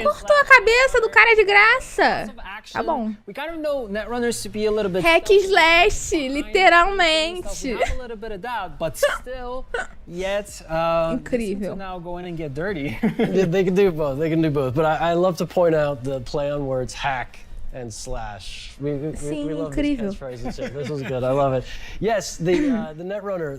Cortou a cabeça do cara de graça. Tá bom. We kind of know netrunners to be a little bit Hack slash, literalmente. a little bit of that, but still, yet Incrível. now go in and get dirty. Yeah, they can do both. They can do both. But I love to point out the play on words hack and slash. We love these catchphrases here. This was good. I love it. Yes, the netrunner.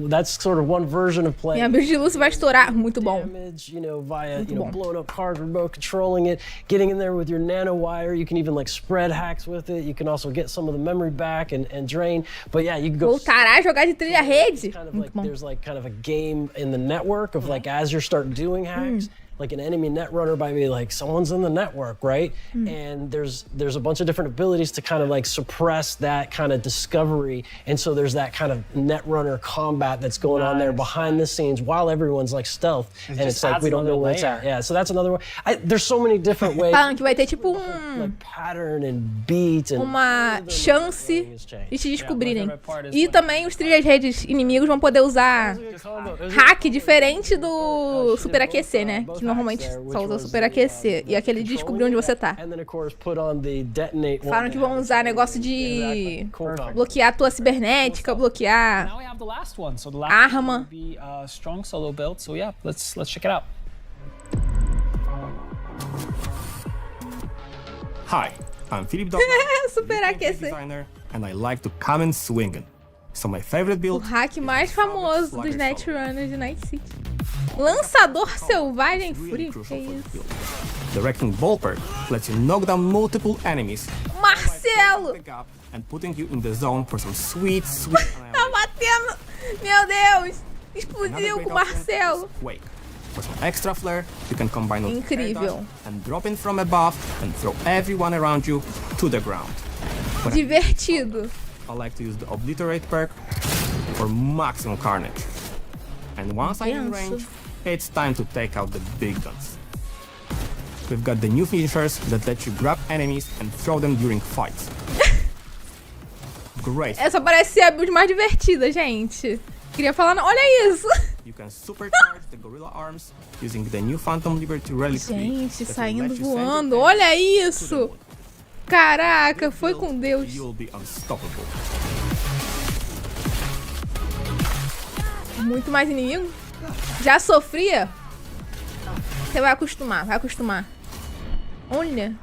That's sort of one version of playing. Minha build de Lucy vai estourar. Muito bom. Damage, via blowing up cars, remote controlling it, getting in there with your nanowire. You can even like spread hacks with it. You can also get some of the memory back and drain. But yeah, you can go. Voltará a jogar de trilha rede. Kind of like, there's like kind of a game in the network of like as you start doing hacks. Like an enemy netrunner might be like someone's in the network, right? And there's a bunch of different abilities to kind of like suppress that kind of discovery, and so there's that kind of netrunner combat that's going on there behind the scenes while everyone's like stealth, and it's like we don't know where it's at. Yeah, so that's another one. There's so many different ways. Falam que vai ter tipo like pattern and beat and uma chance de se descobrirem. E também os trilhas redes inimigos vão poder usar hack diferente do superaquecer, né? Que normalmente só usa superaquecer. E aquele de descobrir onde você tá. Falaram que vão usar negócio de bloquear a tua cibernética, bloquear arma. Strong solo build. So yeah, let's check it out. Hi, I'm Philip designer, and I like to come and swing. So my favorite build. O hack mais famoso dos netrunners de Night City. Lançador selvagem frio. Que isso? The Wrecking Ball perk lets you knock down multiple enemies. Marcelo! And putting you in the zone for some sweet. Tá batendo! Meu Deus! Explodiu com o Marcelo. Wake. For some extra flair, you can combine with Incrível. and drop in from above and throw everyone around you to the ground. Divertido. I like to use the Obliterate perk for maximum carnage. And once I'm in range, it's time to take out the big guns. We've got the new finishers that let you grab enemies and throw them during fights. Great. Essa parece ser a build mais divertida, gente. Queria falar, olha isso. You can supercharge the gorilla arms using the new Phantom Liberty relic. Gente, saindo voando. Olha isso. Caraca, foi com Deus. You'll be unstoppable. Muito mais inimigo. Já sofria. Você vai acostumar, vai acostumar. Olha.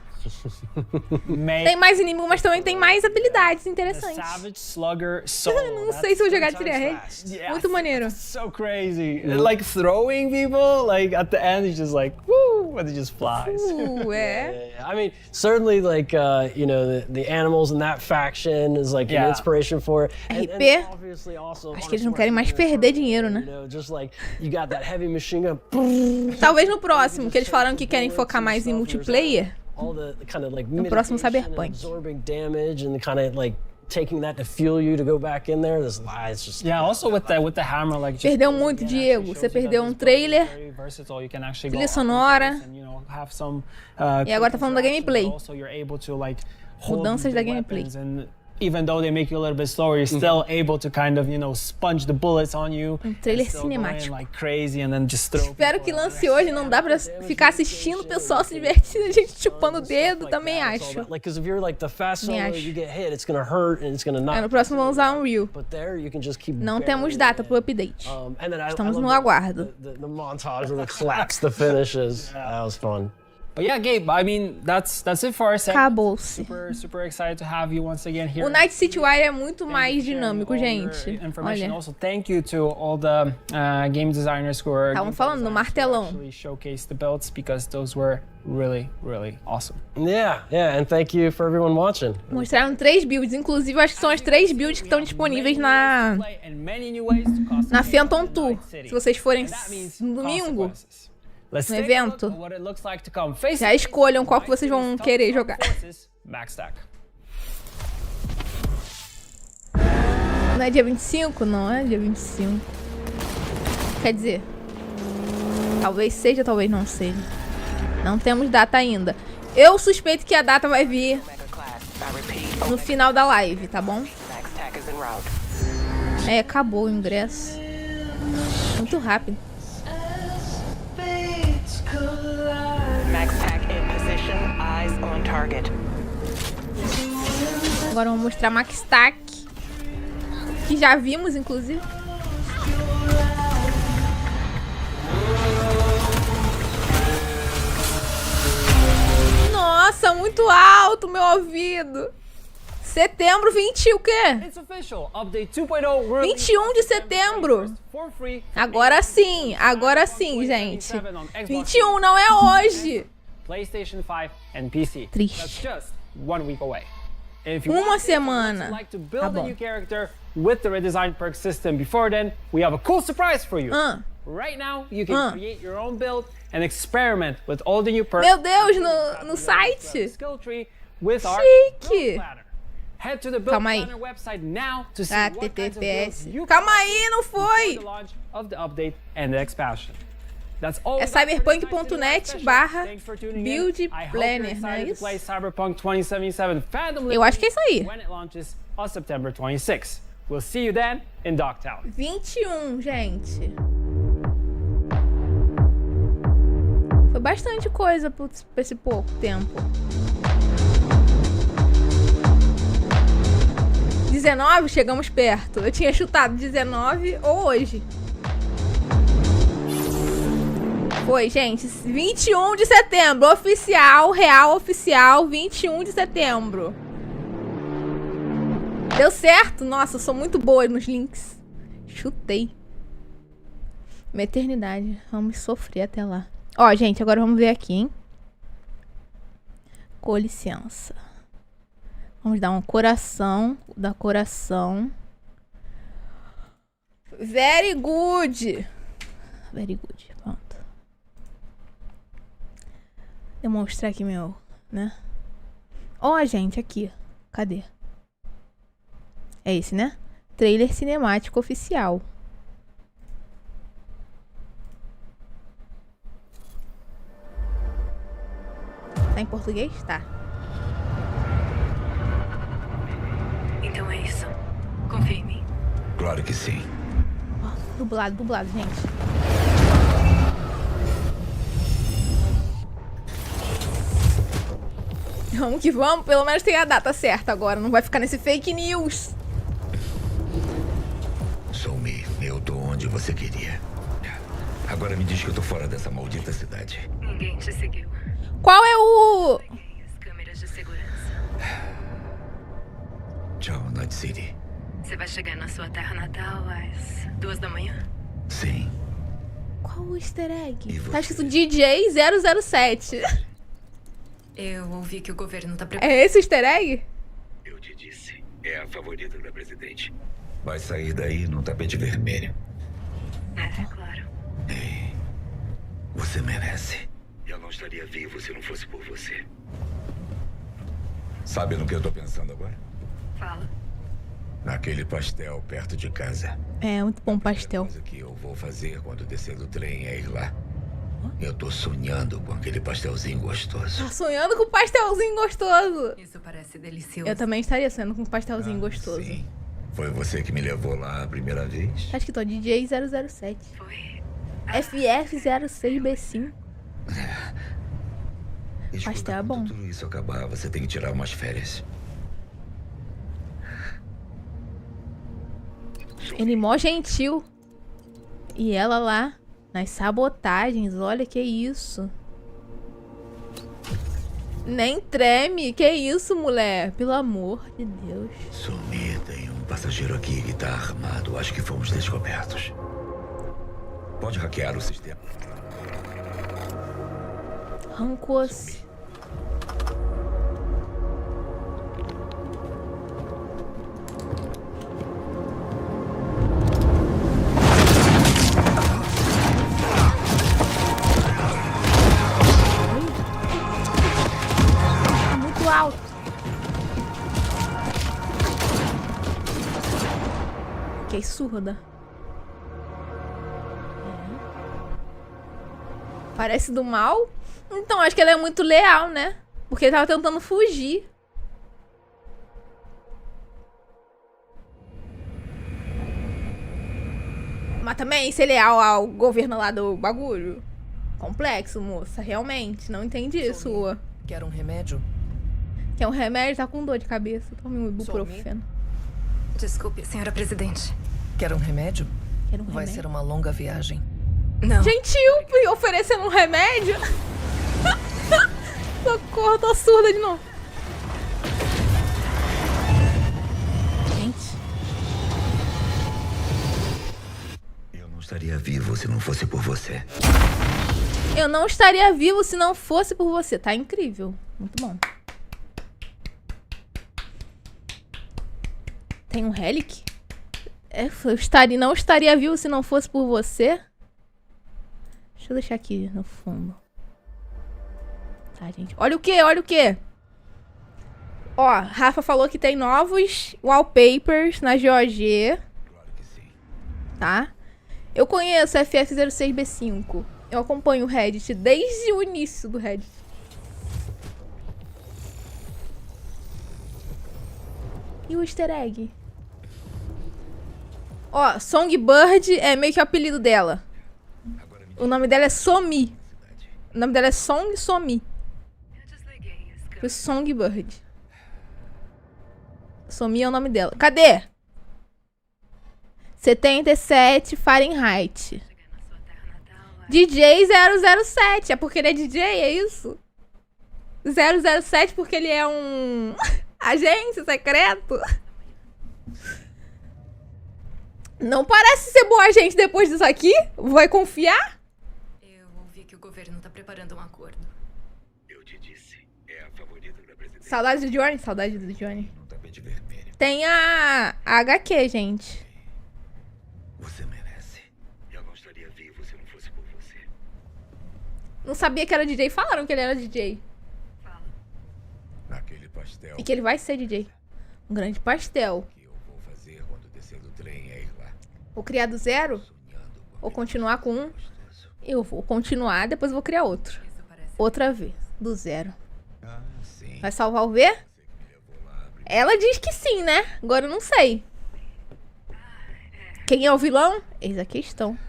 Tem mais inimigo, mas também tem mais habilidades interessantes. Savage Slugger Soul. Não sei se eu jogar tirar. Muito maneiro. So crazy. Like throwing people, like at the end he's just like, woo, and he just flies. I mean, certainly like, you know, the animals in that faction is like an inspiration for it. RP. Acho que eles não querem mais perder dinheiro, né? You know, just like you got that heavy machine gun. Talvez no próximo, que eles falaram que querem focar mais em multiplayer. No próximo Cyberpunk. Taking that to fuel you to go back in there. This lie is just also with the hammer, like perdeu muito, Diego. Você perdeu um trailer, trilha sonora, e agora tá falando da gameplay. Mudanças da gameplay. Even though they make you a little bit slower, you're still able to kind of, you know, sponge the bullets on you. Trailer cinemático. Like crazy and then just throw. Espero que lance hoje, não dá pra ficar assistindo o pessoal se divertindo, a gente chupando o dedo, também acho. Like, because if you're like the fast solo, you get hit, it's gonna hurt and it's gonna not. No próximo vamos usar Unreal. Não temos data pro update. Estamos no aguardo. The montage of the claps, the finishes. That was fun. But yeah, Gabe, I mean, that's it for our segment. Acabou-se. Super excited to have you once again here. O Night City Wire é muito mais dinâmico, gente. Olha. Also, thank you to all the game designers who are estavam falando no martelão. Showcase the builds because those were really awesome. Yeah, and thank you for everyone watching. Mostraram 3 builds, inclusive eu acho que são as 3 builds que estão disponíveis na Phantom Tour. Se vocês forem no domingo, no evento, já escolham qual que vocês vão querer jogar. Não é dia 25? Não é dia 25. Quer dizer, talvez seja, talvez não seja. Não temos data ainda. Eu suspeito que a data vai vir no final da live, tá bom? Acabou o ingresso. Muito rápido. Agora vamos mostrar Max Tac, que já vimos, inclusive. Nossa, muito alto meu ouvido. Setembro 20 o quê? 21 de setembro. Agora sim, gente. 21 não é hoje. PlayStation 5 and PC. Triste. That's just 1 week away. Uma semana. Tá bom. With the redesigned perk system before then, we have a cool surprise for you. Right now, you can create your own build and experiment with all the new perks. Meu Deus, no site. With our chique. Head to the build planner website now to see what kinds of builds you can Calma aí, não foi. The launch of the update and the expansion. That's all. É cyberpunk.net/build planner, não é isso? Cyberpunk 2077 Eu acho que é isso aí. When it launches on September 26. We'll see you then in Dogtown. 21, gente. Foi bastante coisa por esse pouco tempo. 19, chegamos perto. Eu tinha chutado 19 ou hoje. Foi, gente. 21 de setembro. Oficial, real oficial. 21 de setembro. Deu certo? Nossa, eu sou muito boa nos links. Chutei. Uma eternidade. Vamos sofrer até lá. Ó, gente, agora vamos ver aqui, hein? Com licença. Vamos dar um coração. Dar coração. Very good. Very good. Pronto. Demonstrar aqui meu, né? Ó, gente, aqui. Cadê? É esse, né? Trailer cinemático oficial. Tá em português? Tá. Então é isso. Confia em mim. Claro que sim. Ó, dublado, gente. Vamos que vamos, pelo menos tem a data certa agora. Não vai ficar nesse fake news. Sumi, eu tô onde você queria. Agora me diz que eu tô fora dessa maldita cidade. Ninguém te seguiu. Qual é o Tchau, Night City. Você vai chegar na sua terra natal às 2 da manhã? Sim. Qual o easter egg? Tá escrito DJ 007. Eu ouvi que o governo tá preparando. É esse o easter egg? Eu te disse, é a favorita da presidente. Vai sair daí no tapete vermelho. É, claro. Ei, você merece. Eu não estaria vivo se não fosse por você. Sabe no que eu tô pensando agora? Fala. Naquele pastel perto de casa. É, muito bom pastel. A coisa que eu vou fazer quando descer do trem é ir lá. Eu tô sonhando com aquele pastelzinho gostoso. Tá sonhando com pastelzinho gostoso. Isso parece delicioso. Eu também estaria sonhando com pastelzinho gostoso. Sim. Foi você que me levou lá a primeira vez? Tá escrito ó, DJ 007. Foi. FF06B5. Escuta, Pastel é bom. quando tudo isso acabar, você tem que tirar umas férias. Ele mó gentil. E ela lá, nas sabotagens. Olha que isso. Nem treme. Que isso, mulher? Pelo amor de Deus. Sumi, tem um passageiro aqui que tá armado. Acho que fomos descobertos. Pode hackear o sistema. Arrancou-se. Muito alto. Fiquei surda. Parece do mal? Então, acho que ela é muito leal, né? Porque ele tava tentando fugir. Mas também ser leal ao governo lá do bagulho. Complexo, moça. Realmente. Não entendi isso. Quer um remédio? Quer um remédio? Tá com dor de cabeça. Tome um ibuprofeno. Desculpe, senhora presidente. Quer um remédio? Quer um Vai remédio? ser uma longa viagem. Não. Gentil, oferecendo um remédio. Socorro, tô surda de novo. Gente. Eu não estaria vivo se não fosse por você. Eu não estaria vivo se não fosse por você. Tá incrível. Muito bom. Tem um relic? Não estaria vivo se não fosse por você? Deixa eu deixar aqui no fundo. Tá, gente. Olha o que? Olha o que? Ó, Rafa falou que tem novos wallpapers na GOG. Tá? Eu conheço FF06B5. Eu acompanho o Reddit desde o início do Reddit. E o easter egg? Ó, Songbird é meio que o apelido dela. O nome dela é Somi. O nome dela é Song Somi. Por isso Songbird. Somi é o nome dela. Cadê? 77 Fahrenheit. DJ 007. É porque ele é DJ, é isso? 007 porque ele é um agente secreto? Não parece ser bom agente depois disso aqui? Vai confiar? Eu ouvi que o governo tá preparando um acordo. Eu te disse, é a favorita da presidente. Saudade do Johnny? Saudade do Johnny. Tem a HQ, gente. Você merece. Eu não estaria vivo se não fosse por você. Não sabia que era DJ. Falaram que ele era DJ. Naquele pastel. E que ele vai ser DJ. Um grande pastel. O que eu vou fazer quando descer do trem é ir lá. Vou criar do zero? Ou continuar com um? Eu vou continuar, depois vou criar outro. Outra vez, do zero. Vai salvar o V? Ela diz que sim, né? Agora eu não sei. Quem é o vilão? Eis a questão.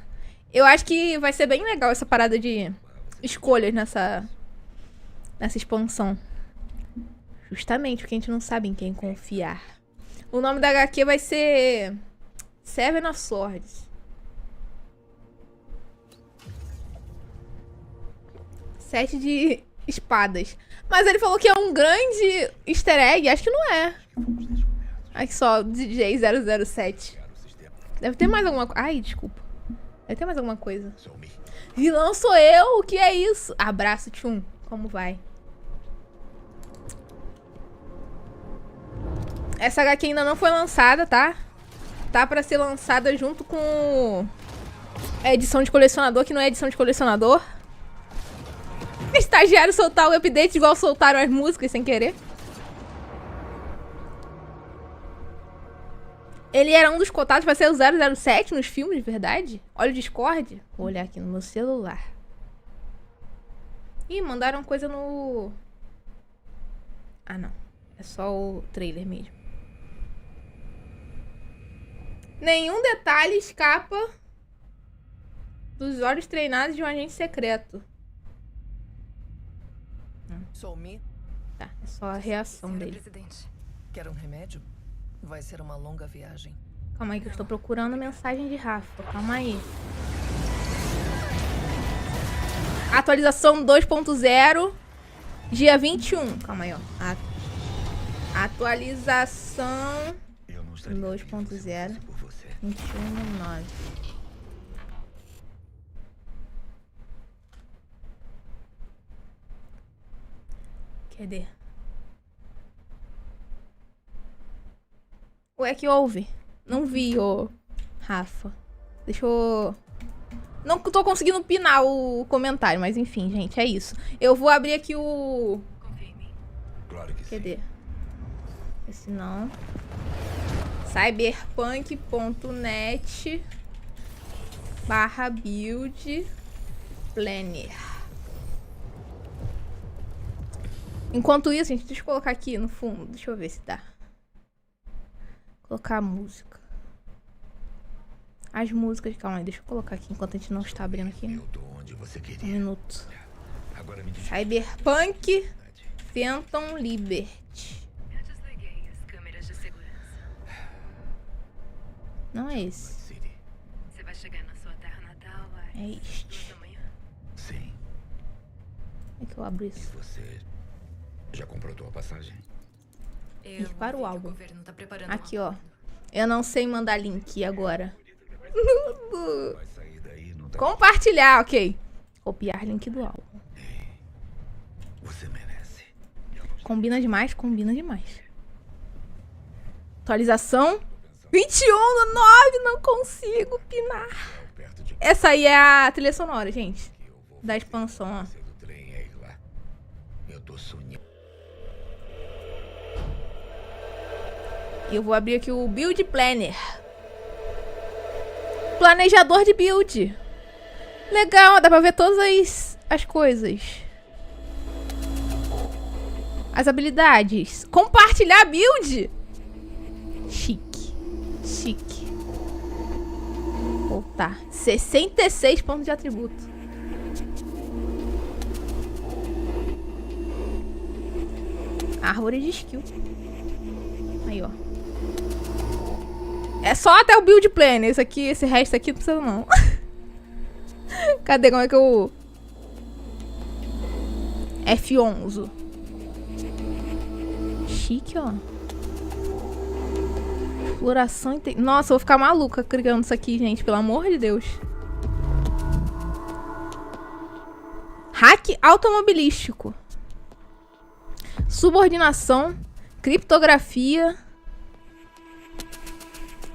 Eu acho que vai ser bem legal essa parada de escolhas nessa expansão. Justamente porque a gente não sabe em quem confiar. O nome da HQ vai ser Seven of Swords. 7 de espadas. Mas ele falou que é um grande easter egg. Acho que não é. Aqui só, DJ 007. Deve ter mais alguma coisa. Ai, desculpa. Deve ter mais alguma coisa. Vilão sou eu? O que é isso? Abraço, Tchum. Como vai? Essa HQ ainda não foi lançada, tá? Tá pra ser lançada junto com a edição de colecionador, que não é edição de colecionador. Estagiário soltar o update igual soltaram as músicas sem querer. Ele era um dos cotados pra ser o 007 nos filmes, de verdade? Olha o Discord. Vou olhar aqui no meu celular. Ih, mandaram coisa no... Ah, não. É só o trailer mesmo. Nenhum detalhe escapa dos olhos treinados de um agente secreto. Tá, é só a reação dele. Presidente, quer um remédio? Vai ser uma longa viagem. Calma aí que eu estou procurando mensagem de Rafa. Calma aí. Atualização 2.0, dia 21. Calma aí, ó. Atualização 2.0, 21/9. Cadê? Ué, que houve? Não vi, ô Rafa. Deixa eu... Não tô conseguindo pinar o comentário, mas enfim, gente, é isso. Eu vou abrir aqui o... Cadê? Esse não. cyberpunk.net/build planner. Enquanto isso, gente, deixa eu colocar aqui no fundo. Deixa eu ver se dá. Colocar a música. As músicas, calma aí, deixa eu colocar aqui enquanto a gente não está abrindo aqui. Um minuto. Cyberpunk Phantom Liberty. Não é esse. Você vai chegar na sua terra natal, é este. Sim. Como é que eu abro isso? Você já comprou tua passagem? Ir para o álbum. Aqui, ó. Eu não sei mandar link agora. Compartilhar, ok. Copiar link do álbum. Você merece. Combina demais, combina demais. Atualização 21/9, não consigo pinar. Essa aí é a trilha sonora, gente. Da expansão, ó. E eu vou abrir aqui o Build Planner. Planejador de build. Legal, dá pra ver todas as coisas. As habilidades. Compartilhar build. Chique. Chique. Voltar. 66 pontos de atributo. Árvore de skill. Aí, ó. É só até o build planner. Esse aqui, esse resto aqui não precisa não. Cadê? Como é que eu... F11. Chique, ó. Exploração... Nossa, eu vou ficar maluca criando isso aqui, gente. Pelo amor de Deus. Hack automobilístico. Subordinação. Criptografia.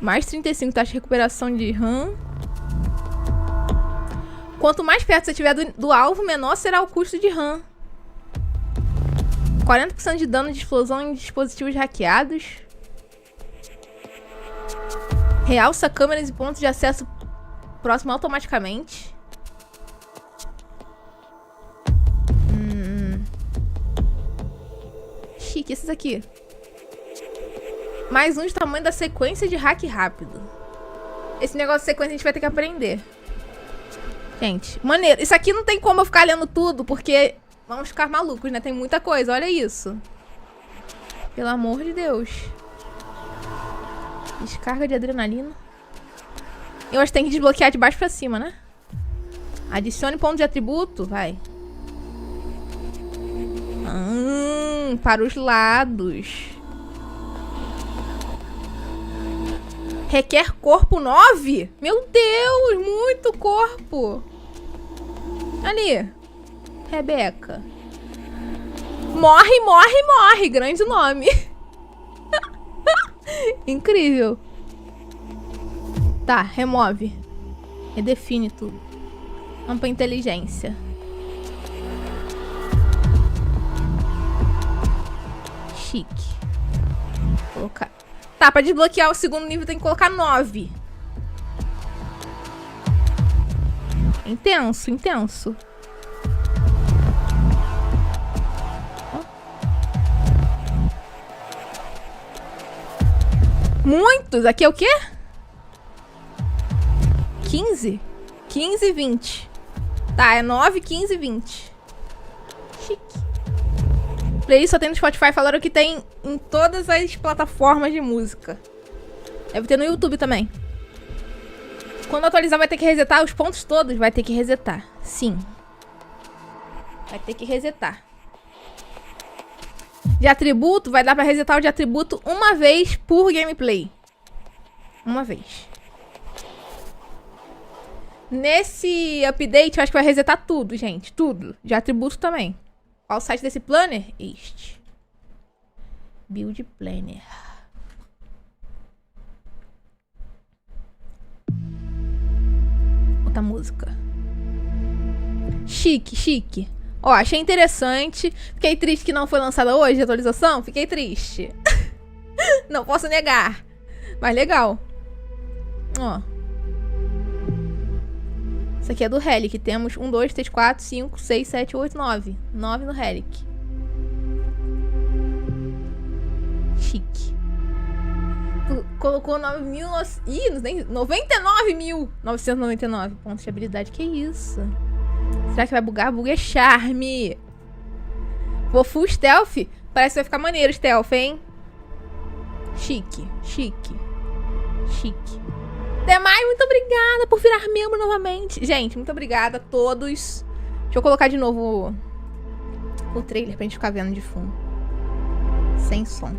Mais 35 taxa de recuperação de RAM. Quanto mais perto você estiver do alvo, menor será o custo de RAM. 40% de dano de explosão em dispositivos hackeados. Realça câmeras e pontos de acesso próximo automaticamente. Chique, esses aqui. Mais um de tamanho da sequência de hack rápido. Esse negócio de sequência a gente vai ter que aprender. Gente, maneiro. Isso aqui não tem como eu ficar lendo tudo, porque vamos ficar malucos, né? Tem muita coisa, olha isso. Pelo amor de Deus. Descarga de adrenalina. Eu acho que tem que desbloquear de baixo pra cima, né? Adicione ponto de atributo, vai. Para os lados. Requer corpo 9? Meu Deus, muito corpo. Ali. Rebeca. Morre, morre, morre. Grande nome. Incrível. Tá, remove. Redefine tudo. Vamos pra inteligência. Chique. Colocar. Tá, pra desbloquear o segundo nível tem que colocar 9. Intenso, intenso. Muitos! Aqui é o quê? 15? 15 e 20. Tá, é 9, 15 e 20. Chique. Playlist só tem no Spotify. Falaram que tem em todas as plataformas de música. Deve ter no YouTube também. Quando atualizar vai ter que resetar os pontos todos. Vai ter que resetar. Sim. Vai ter que resetar. De atributo, vai dar pra resetar o de atributo uma vez por gameplay. Uma vez. Nesse update, eu acho que vai resetar tudo, gente. Tudo. De atributo também. Qual o site desse planner? Este. Build Planner. Outra música. Chique, chique. Ó, achei interessante. Fiquei triste que não foi lançada hoje a atualização. Fiquei triste. Não posso negar. Mas legal. Ó. Isso aqui é do Relic. Temos 1, 2, 3, 4, 5, 6, 7, 8, 9. 9 no Relic. Chique. Colocou 9.000... Ih, não tem... 99.999 pontos de habilidade. Que isso? Será que vai bugar? Bug é charme. Vou full stealth. Parece que vai ficar maneiro stealth, hein? Chique, chique. Chique. Demais, muito obrigada por virar membro novamente. Gente, muito obrigada a todos. Deixa eu colocar de novo o trailer pra gente ficar vendo de fundo. Sem som.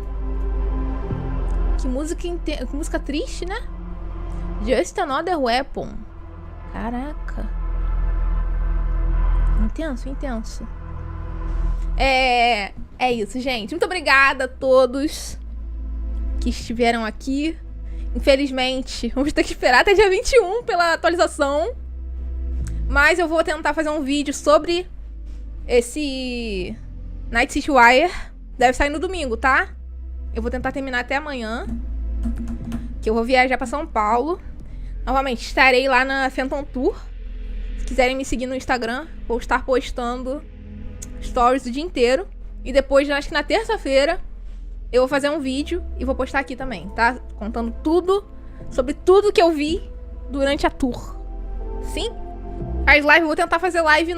Que música, que música triste, né? Just Another Weapon. Caraca. Intenso, intenso. É isso, gente. Muito obrigada a todos que estiveram aqui. Infelizmente, vamos ter que esperar até dia 21 pela atualização. Mas eu vou tentar fazer um vídeo sobre esse CITY WIRE. Deve sair no domingo, tá? Eu vou tentar terminar até amanhã. Que eu vou viajar pra São Paulo. Novamente, estarei lá na Phantom Tour. Se quiserem me seguir no Instagram, vou estar postando stories o dia inteiro. E depois, acho que na terça-feira, eu vou fazer um vídeo e vou postar aqui também, tá? Contando tudo, sobre tudo que eu vi durante a tour. Sim? As lives, eu vou tentar fazer live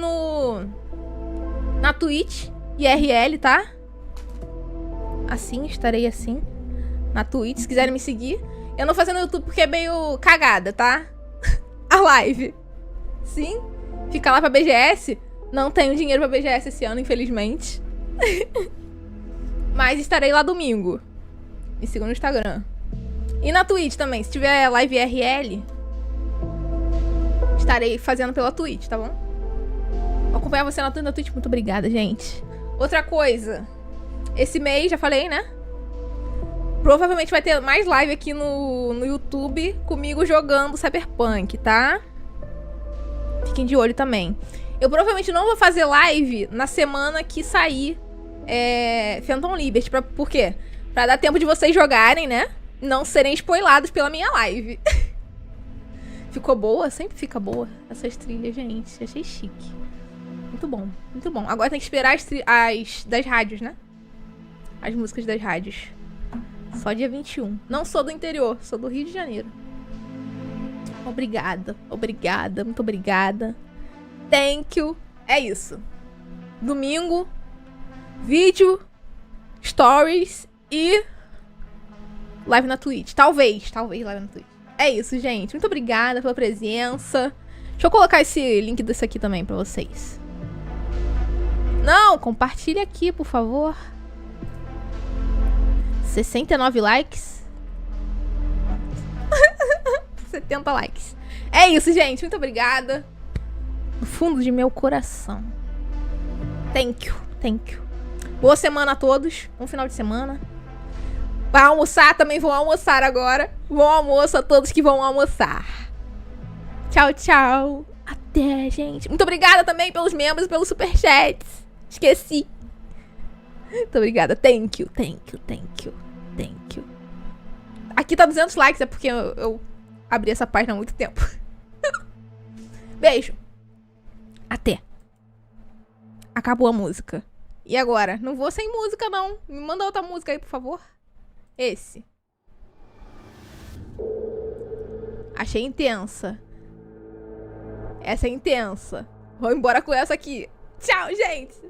na Twitch, IRL, tá? Assim, estarei assim. Na Twitch, se quiserem me seguir. Eu não vou fazer no YouTube porque é meio cagada, tá? A live. Sim? Fica lá pra BGS. Não tenho dinheiro pra BGS esse ano, infelizmente. Mas estarei lá domingo. Me sigam no Instagram. E na Twitch também. Se tiver live IRL, estarei fazendo pela Twitch, tá bom? Vou acompanhar você na Twitch. Muito obrigada, gente. Outra coisa. Esse mês, já falei, né? Provavelmente vai ter mais live aqui no YouTube comigo jogando Cyberpunk, tá? Fiquem de olho também. Eu provavelmente não vou fazer live na semana que sair Phantom Liberty. Por quê? Pra dar tempo de vocês jogarem, né? Não serem spoilados pela minha live. Ficou boa? Sempre fica boa essas trilhas, gente. Achei chique. Muito bom, muito bom. Agora tem que esperar as das rádios, né? As músicas das rádios. Só dia 21. Não sou do interior, sou do Rio de Janeiro. Obrigada, obrigada, muito obrigada. Thank you. É isso. Domingo, vídeo, stories e live na Twitch. Talvez live na Twitch. É isso, gente. Muito obrigada pela presença. Deixa eu colocar esse link desse aqui também pra vocês. Não, compartilha aqui, por favor. 69 likes. 70 likes. É isso, gente. Muito obrigada. Do fundo de meu coração. Thank you. Thank you. Boa semana a todos. Um final de semana. Vai almoçar, também vão almoçar agora. Bom almoço a todos que vão almoçar. Tchau, tchau. Até, gente. Muito obrigada também pelos membros e pelos superchats. Esqueci. Muito obrigada. Thank you, thank you, thank you, thank you. Aqui tá 200 likes, é porque eu abri essa página há muito tempo. Beijo. Até. Acabou a música. E agora? Não vou sem música, não. Me manda outra música aí, por favor. Esse. Achei intensa. Essa é intensa. Vou embora com essa aqui. Tchau, gente.